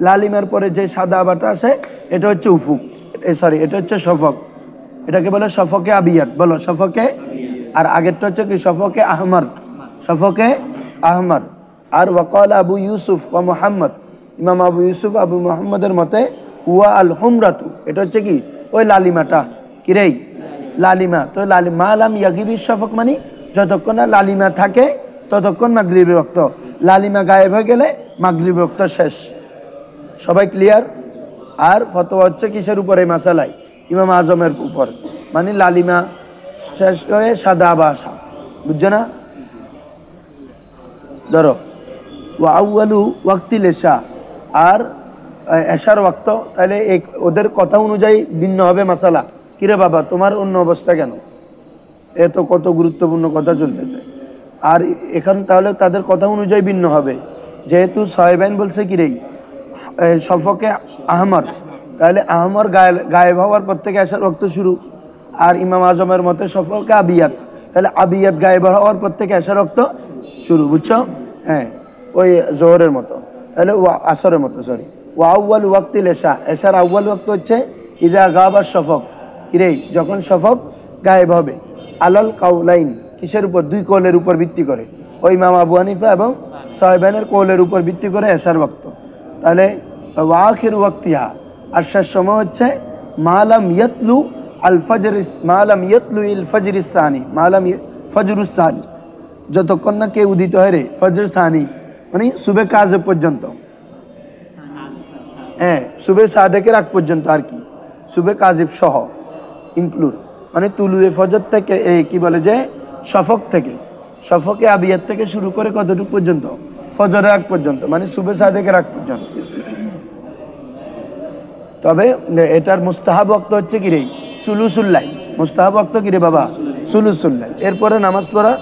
লালিমার পরে যে সাদা আবাটা আসে, এটা হচ্ছে উফুক, এটা হচ্ছে শফক। এটাকে বলে শফকে আবিয়াত, বলো শফকে। আর আগেরটা হচ্ছে কি? শফকে আহমার, শফকে আহমার। আর ওয়াকাল আবু ইউসুফ ওয়া মুহাম্মদ, ইমাম আবু ইউসুফ আবু মুহাম্মদের মতে হুয়া আল হুমরাতু, এটা হচ্ছে কি? ওই লালিমাটা কিরেই লালিমা, তো মা লাম ইয়াগিবিস শফক মানে যতক্ষণ না লালিমা থাকে ততক্ষণ মাগরিবের ওয়াক্ত, লালিমা গায়েব হয়ে গেলে মাগরিবের ওয়াক্ত শেষ। সবাই ক্লিয়ার? আর ফতোয়া হচ্ছে কিসের উপরে? মাসালাই ইমাম আজমের উপর, মানে লালিমা শেষ হয়ে সাদা বা আসা, বুঝছো না? ধরো ওয়া আউয়ালু ওয়াক্তিল এশা, আর এশার ওয়াক্ত, তাহলে ওদের কথা অনুযায়ী ভিন্ন হবে মাসালা। কিরে বাবা তোমার অন্য অবস্থা কেন? এত কত গুরুত্বপূর্ণ কথা চলতেছে। আর এখন তাহলে তাদের কথা অনুযায়ী ভিন্ন হবে, যেহেতু সাহেবাইন বলছে কিরে শফকে আহমর, তাহলে আহমর গায়েব হওয়ার পর থেকে এশার ওয়াক্ত শুরু। আর ইমাম আজমের মতে শফকে আবিয়াত, তাহলে আবিয়াত গায়েব হওয়ার পর থেকে এশার ওয়াক্ত শুরু, বুঝছো? হ্যাঁ, ওই জোহরের মতো, তাহলে আসরের মতো, সরি। ওয়া আউয়াল ওয়াক্তিল এশা, এশার আউয়াল ওয়াক্ত হচ্ছে ইদা গাবা শফক, কিরে যখন শফক গায়েব হবে। আলাল কাউলাইন, কিসের উপর? দুই কৌলের উপর ভিত্তি করে, ওই ইমাম আবু হানিফা এবং সাহেবানের কৌলের উপর ভিত্তি করে এশার ওয়াক্ত। তাহলে ওয়া আখির ওয়াক্তিহা, আর শেষ সময় হচ্ছে মালাম ইয়াতলু আল ফজর, মালাম ইয়াতলু ইল ফজরিস সানি, মালাম ফজরুস সানি, যতক্ষণ না কে উদিত হয় রে ফজর সানি, মানে সুবে কাজে পর্যন্ত। হ্যাঁ, সুবে সাদেকের আগ পর্যন্ত আর কি, সুবে কাজিব সহ ইনক্লুড, মানে তুলুয়ে ফজর থেকে এই কি বলে যে শফক থেকে, শফকে আবিয়াত থেকে শুরু করে কতটুকু পর্যন্ত? ফজরের আগ পর্যন্ত, মানে সুবে সাদেকের আগ পর্যন্ত। তবে এটার মুস্তাহাব ওয়াক্ত হচ্ছে কিরে সুলুসুল্লাইল, মুস্তাহাব ওয়াক্ত কিরে বাবা সুলুসুল্লাইল। এরপরে নামাজ পড়া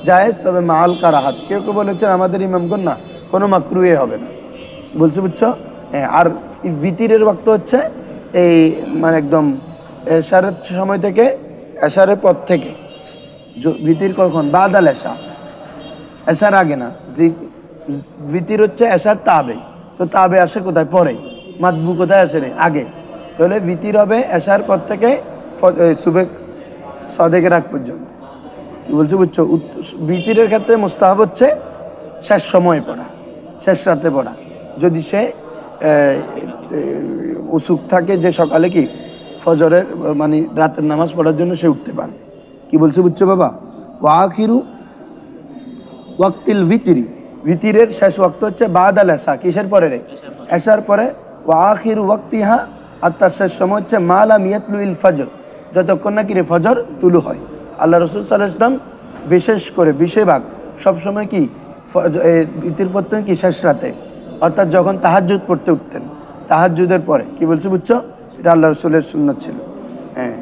জায়েজ, তবে মাল কারাহাত। কেউ কেউ বলেছেন আমাদের ইমামগণ না, কোনো মাকরুহে হবে না, বলছে, বুঝছো? হ্যাঁ, আর ভিতিরের ওয়াক্ত হচ্ছে এই মানে একদম এশারের সময় থেকে, এশারের পর থেকে। ভিতির কখন? বাদাল এশা, এশার আগে না। যে ভিতির হচ্ছে এশার তাবে, তো তাবে আসে কোথায়? পরে। মাতবু কোথায় আসে রে? আগে। তাহলে ভিতির হবে এশার পর থেকে সুবে সাদেকের আগ পর্যন্ত। কি বলছো, বুঝছো? ভিতিরের ক্ষেত্রে মুস্তাহাব হচ্ছে শেষ সময়ে পড়া, শেষ রাতে পড়া, যদি সে উসুক থাকে যে সকালে কি ফজরের মানে রাতের নামাজ পড়ার জন্য সে উঠতে পারে। কি বলছে, বুঝছো বাবা? ওয়া আখিরু ওয়াক্তিল ভিতিরি, ভিতিরের শেষ ওয়াক্ত হচ্ছে বাদাল এশা, কিসের পরে রে? এশার পরে। ওয়া আখিরু ওয়াক্তিহা, আর তার শেষ সময় হচ্ছে মালাম ইয়াতলু ইল ফজর, যতক্ষণ না কি রে ফজর তুলু হয়। আল্লাহ রসুল সাল্লাল্লাহু আলাইহি ওয়াসাল্লাম বিশেষ করে বেশিরভাগ সবসময় কি ভিতির পড়তেন কি শেষ রাতে, অর্থাৎ যখন তাহাজ্জুদ পড়তে উঠতেন, তাহাজ্জুদের পরে। কি বলছো, বুঝছো? এটা আল্লাহ রসুলের সুন্নাত ছিল। হ্যাঁ,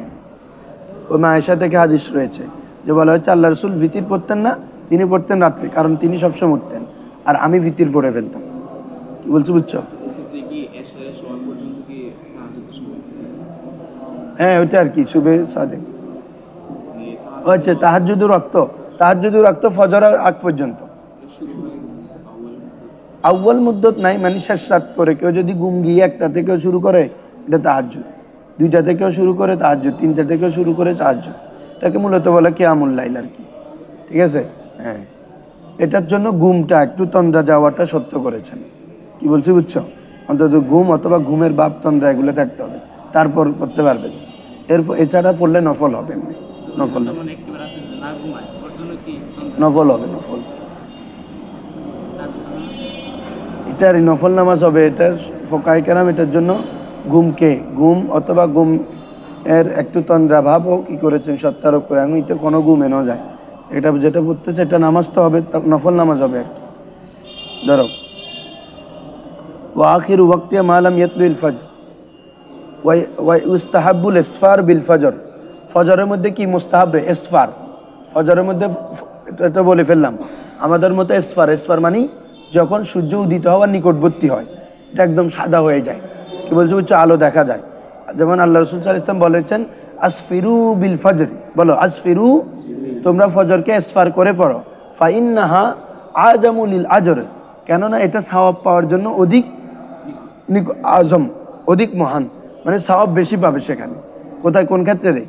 ওই মা আয়েশা থেকে হাদিস রয়েছে যে বলা হচ্ছে আল্লাহ রসুল ভিতির পড়তেন না, তিনি পড়তেন রাত্রে, কারণ তিনি সবসময় উঠতেন, আর আমি ভিতির পড়ে ফেলতাম। কি বলছো, বুঝছো? হ্যাঁ, ওইটা আর কি সুবে সাদেক হচ্ছে তাহাজ্জুদের রক্ত, তাহাজ্জুদের রক্ত ফজরের আগ পর্যন্ত। আউয়াল মুদ্দত নাই, মানে শেষ রাত করে কেউ যদি ঘুম গিয়ে 1টা থেকেও শুরু করে এটা তাহাজ্জুদ, 2টা থেকেও শুরু করে তাহাজ্জুদ, 3টা থেকেও শুরু করে তাহাজ্জুদ, এটাকে মূলত বলে কিয়ামুল লাইল আর কি। ঠিক আছে? হ্যাঁ, এটার জন্য ঘুমটা একটু তন্দ্রা যাওয়াটা সত্য করেছেন। কি বলছি, বুঝছো? অন্তত ঘুম অথবা ঘুমের বাপ তন্দ্রা এগুলো থাকতে হবে, তারপর করতে পারবে। এছাড়া পড়লে নফল হবে, এমনি নফল হবে, নফল হবে, নফল। এটার নফল নামাজ হবে। এটার ফোকায়ে কেরাম এটার জন্য ঘুম অথবা ঘুম এর একটু তন্দ্রা ভাবও কি করেছেন সত্যারোপ করে, আমি এতে কোনো ঘুম এনো যায়, এটা যেটা পড়তেছে এটা নামাজ তো হবে, নফল নামাজ হবে আর কি। ধরো ওয়া আখিরু ওয়াক্তিয়া মা লাম ইয়াতলুল ফজর ওয়া ইউস্তাহাব্বুল ইসফার বিল ফজর, ফজরের মধ্যে কি মুস্তাহাব রে? ইসফার। ফজরের মধ্যে এটা বলে ফেললাম, আমাদের মতো ইসফার মানে যখন সূর্য উদিত হওয়ার নিকটবর্তী হয়, এটা একদম সাদা হয়ে যায়। কি বলছে, বুঝছো? আলো দেখা যায়। যেমন আল্লাহ রাসূল সাল্লাল্লাহু আলাইহি ওয়াসাল্লাম বলেছেন আসফিরু বিল ফজর, বলো আসফিরু, তোমরা ফজরকে ইসফার করে পড়ো। ফাইন্নাহা আজামু লিল আজর, কেননা এটা সওয়াব পাওয়ার জন্য অধিক আজম, অধিক মহান, মানে সওয়াব বেশি পাবে সেখানে। কোথায়? কোন ক্ষেত্রে রে?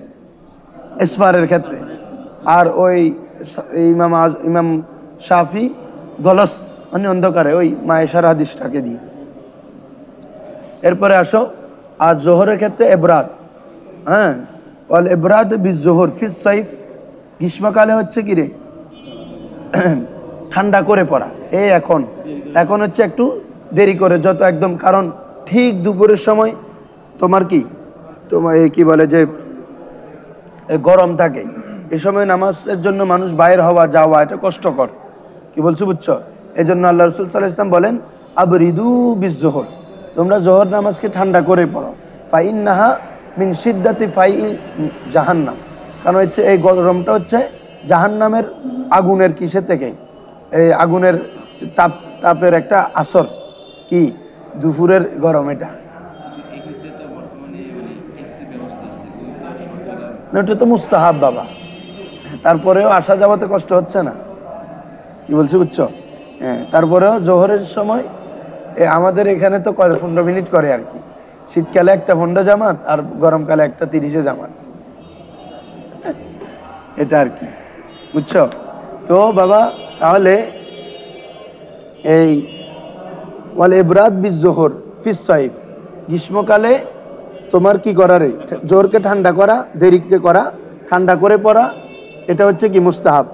ইসফারের ক্ষেত্রে। আর ওই ইমাম শাফি গলস মানে অন্ধকারে, ওই মায়েশার হাদিসটাকে দিয়ে। এরপরে আসো, আর জোহরের ক্ষেত্রে এবরাদ, হ্যাঁ, ওয়াল ইবরাদ বিজোহর ফিস সাইফ, গ্রীষ্মকালে হচ্ছে কি রে ঠান্ডা করে পড়া। এই এখন হচ্ছে একটু দেরি করে যত একদম, কারণ ঠিক দুপুরের সময় তোমার কি বলে যে গরম থাকে, এই সময় নামাজের জন্য মানুষ বাইরে হওয়া যাওয়া এটা কষ্টকর। কি বলছো বুঝছো? এই জন্য আল্লাহ রসুল সাল্লাল্লাহু আলাইহি ওয়াসাল্লাম বলেন আবরিদু বিজোহর, তোমরা জোহর নামাজকে ঠান্ডা করে পড়ো। ফাইন্নাহা মিন শিদ্দাতি ফাই জাহান্নাম, কারণ হচ্ছে এই গরমটা হচ্ছে জাহান্নামের আগুনের কিসের থেকে, এই আগুনের তাপের একটা আসর, কি দুপুরের গরম এটা। এক্ষেত্রে তো বর্তমানে মানে এসি ব্যবস্থা আছে, না, এটা তো মুস্তাহাব বাবা, তারপরেও আসা যাওয়াতে কষ্ট হচ্ছে না। কি বলছি বুঝছো? হ্যাঁ, তারপরেও জোহরের সময় আমাদের এখানে তো 15 মিনিট করে আর কি, শীতকালে একটা 15 জামাত আর গরমকালে একটা 30 জামাত, এটা আর কি, বুঝছো? তো বাবা তাহলে এই ওয়াল ইবরাদ বিজোহর ফিস সাইফ, গ্রীষ্মকালে তোমার কি করার, জোরকে ঠান্ডা করা, দেরিকে করা, ঠান্ডা করে পড়া, এটা হচ্ছে কি মুস্তাহাব।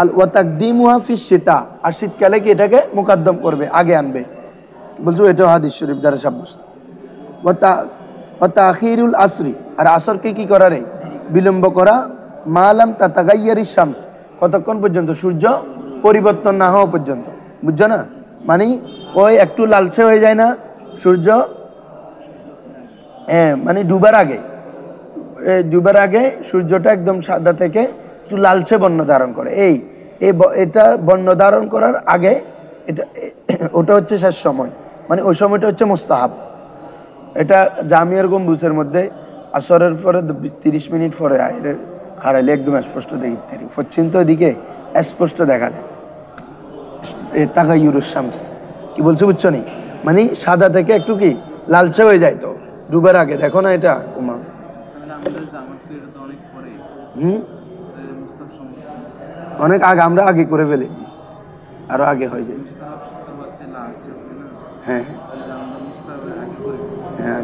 আল ওয়া তাকদিমুহা ফিস শীতা, আর শীতকালে কি এটাকে মুকদ্দম করবে, আগে আনবে। বলছো এটাও হাদিস শরীফ দ্বারা সাব্যস্ত। ওয়া তাখিরুল আসরি, আর আসরকে কি করা রে, বিলম্ব করা, মালাম তাতাগাইয়ারিশ শামস, কতক্ষণ পর্যন্ত, সূর্য পরিবর্তন না হওয়া পর্যন্ত, বুঝছো না? মানে ওই একটু লালচে হয়ে যায় না সূর্য, মানে ডুবার আগে সূর্যটা একদম সাদা থেকে একটু লালচে বর্ণ ধারণ করে, এটা বর্ণ ধারণ করার আগে এটা ওটা হচ্ছে শেষ সময়, মানে ওই সময়টা হচ্ছে মুস্তাহাব। এটা জামিয়ার গম্বুজের মধ্যে আসরের পরে 30 মিনিট পরে খাড়াইলে একদম স্পষ্ট দেখতে পারি, পশ্চিম তো এদিকে স্পষ্ট দেখা যায় টাকা ইউরোস শামস। কি বলছো বুঝছো নি? মানে সাদা থেকে একটু কি লালচে হয়ে যায় তো ডুবার আগে, দেখো না এটা উমা। আমাদের জামাত পিরিয়ড তো অনেক পরে, মুস্তাহাব সময় অনেক আগে, আমরা আগে করে ফেলেছি, আরো আগে হয়ে যায়। মুস্তাহাব তো হচ্ছে লালচে হবে না, হ্যাঁ তাহলে আমরা মুস্তাহাবের আগে করে হ্যাঁ,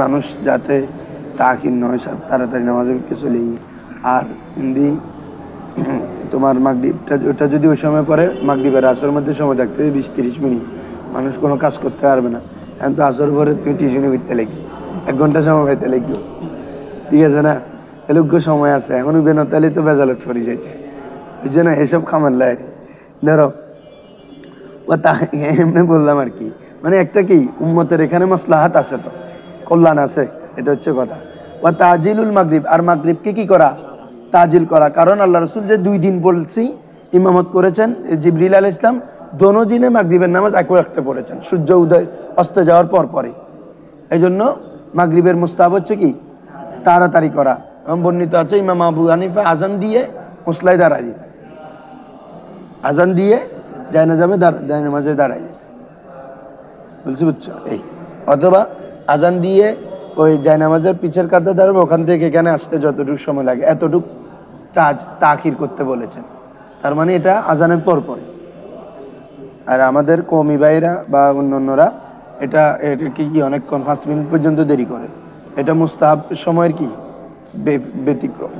মানুষ যাতে তাকির নয়, তাড়াতাড়ি নামাজের চলে। আর হিন্দি তোমার মাগরিবটা ওটা যদি ওই সময় পরে, মাগরিবের আসরের মধ্যে সময় থাকতে 20-30 মিনিট, মানুষ কোনো কাজ করতে পারবে না। এখন তো আসর পরে তুমি টিউশনি করতে লাগি, 1 ঘন্টা সময় পাইতে লাগবে, ঠিক আছে না? তাহলে সময় আছে, এখন উঠবে না, তাহলে তো বেজালত পড়ে যাইতে, বুঝছো না? এসব খামার লাই ধরো ও তা এমনি বললাম আর কি, মানে একটা কি উম্মতের এখানে মাসলাহাত আছে, তো কল্যাণ আছে, এটা হচ্ছে কথা। ও তাজিলুল মাগরিব, আর মাগরিবকে কি করা, তাজিল করা, কারণ আল্লাহ রসুল যে 2 দিন বলছি ইমামত করেছেন, জিবরিল আলাইহিস সালাম দোনো দিনে মাগরিবের নামাজ একই ওয়াক্তে পড়েছেন, সূর্য উদয় অস্ত যাওয়ার পরে। এই জন্য মাগরিবের মুস্তাহাব হচ্ছে কি তাড়াতাড়ি করা। এবং বর্ণিত আছে ইমাম আবু হানিফা আজান দিয়ে মুসলায় দাঁড়ায় যেতেন, আজান দিয়ে জায়নামাজে দাঁড়ায় যেতেন, বলছি বুঝছো? অথবা আজান দিয়ে ওই জায়নামাজের পিছের কাঁধে দাঁড়াবে, ওখান থেকে এখানে আসতে যতটুকু সময় লাগে এতটুকু তাখির করতে বলেছেন, তার মানে এটা আজানের পর। আর আমাদের কওমি ভাইরা বা অন্যান্যরা এটাকে কি অনেকক্ষণ 5 মিনিট পর্যন্ত দেরি করে, এটা মুস্তাহাব সময়ের কি ব্যতিক্রম,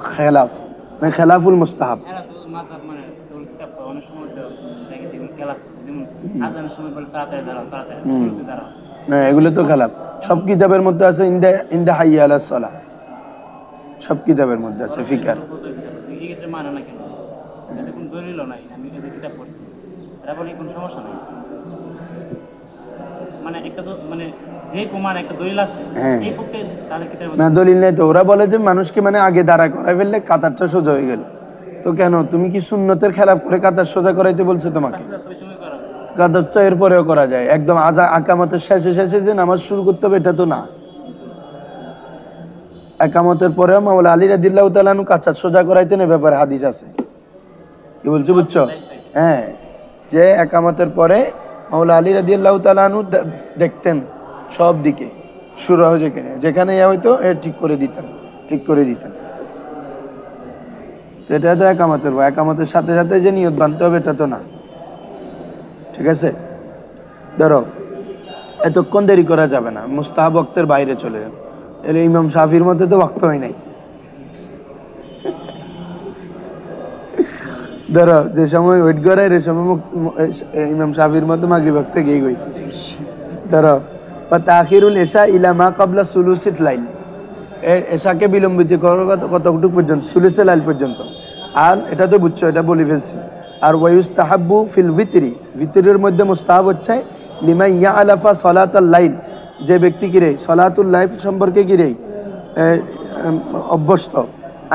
মানে খেলাফুল মুস্তাহাব। এরা তো মাযহাব মানে তোর কিতাব অনেক সময় তো দেখে যেগুলো খেলাফ, যেমন আজানের সময় বলে তাড়াতাড়ি দাঁড়াও, তাড়াতাড়ি শুরুতে দাঁড়াও, না এগুলো তো খেলাফ, সব কিতাবের মধ্যে আছে ইনদা হাইয়া আলাস সালাহ, সব কিতাবের মধ্যে আছে ফিকার। এই ক্ষেত্রে মানে না কেন, এতে কোনো দলিলও নাই, আমি এদের কিতাব পড়ছি, এরা বলে কোনো সমস্যা নাই, মানে একটা তো মানে যে কুমার একটা দলিল আছে, হ্যাঁ। এই পক্ষে তাদের কিতাব না দলিল নেই তো, ওরা বলে যে মানুষকে মানে আগে দাঁড়া করাই ফেললে কাতারটা সোজা হয়ে গেল। তো কেন তুমি কি সুন্নতের খেলাফ করে কাতার সোজা করাইতে বলছো? তোমাকে ওই সময় করা কাতার তো এরপরেও করা যায়, একদম আকামতের শেষে যে নামাজ শুরু করতে হবে এটা তো না। একামতের পরেও মাওলা আলী রাদিয়াল্লাহু তাআলা আনহু কাতার সোজা করাইতেন, এ ব্যাপারে হাদিস আছে। কি বলছো বুঝছো? হ্যাঁ, যে একামতের পরে মাওলা আলী রাদিয়াল্লাহু তাআলা আনহু দেখতেন সব দিকে শুরু হয়ে যেখানে হয়তো ঠিক করে দিতেন। তো এটা তো একামতের সাথে সাথে যে নিয়ত বানতে হবে এটা তো না, ঠিক আছে? ধরো এতক্ষণ দেরি করা যাবে না, মুস্তাহাব ওয়াক্তের বাইরে চলে যাবে, এর ইমাম শাফির মধ্যে তো ওয়াক্ত হয় নাই। ধরো যে সময় ওয়েট করে এর সময় ইমাম শাফির মতো মাগরিব ওয়াক্তে গিয়ে গই। ধরো বা তাখিরুল এশা ইলা মা ক্বাবলা সুলুসিল লাইল, এশাকে বিলম্বিত করার কতটুকু পর্যন্ত? সুলুসিল লাইল পর্যন্ত। আর এটা তো বুঝছো, এটা বলে ফেলছি। আর ওয়ায়ুস্তাহাব্বু ফিল ভিতরি, ভিতরের মধ্যে মুস্তাহাব হচ্ছে লিমান ইয়ালাফা সালাতাল লাইল, যে ব্যক্তি কিরে সালাতুল লাইল সম্পর্কে কিরে অভ্যস্ত,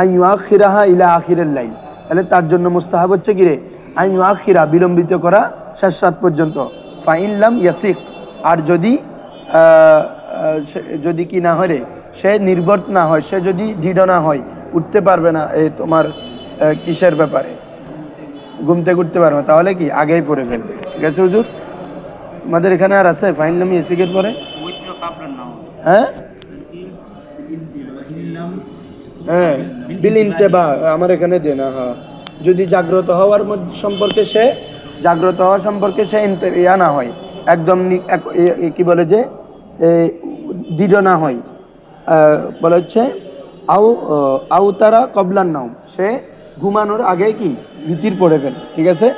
আইয়ু আখিরাহা ইলা আখিরিল লাইল, তাহলে তার জন্য মুস্তাহাব হচ্ছে কিরে আইয়ু আখিরা, বিলম্বিত করা শেষ রাত পর্যন্ত। ফাইন লাম ইয়াসিক, আর যদি কি না হয় রে, সে নির্ভর না হয়, সে যদি দৃঢ় না হয়, উঠতে পারবে না এই তোমার কিসের ব্যাপারে, ঘুম থেকে উঠতে পারবে না, তাহলে কি আগেই পড়ে ফেলবে। ঠিক আছে হুজুর? আমাদের এখানে আর আছে ফাইন লাম ইয়াসিকের পরে? ওইটা কাবলার নাও। হ্যাঁ হ্যাঁ বিল ইন্তেবা, আমার এখানে দে না। হ্যাঁ, যদি জাগ্রত হওয়ার সম্পর্কে সে জাগ্রত হওয়ার সম্পর্কে সে ইয়া না হয়, একদম কি বলে যে দৃঢ় না হয়, বলে হচ্ছে আউ তারা কবলান নাও, সে ঘুমানোর আগে কি ভিতির পড়ে ফেলে। ঠিক আছে?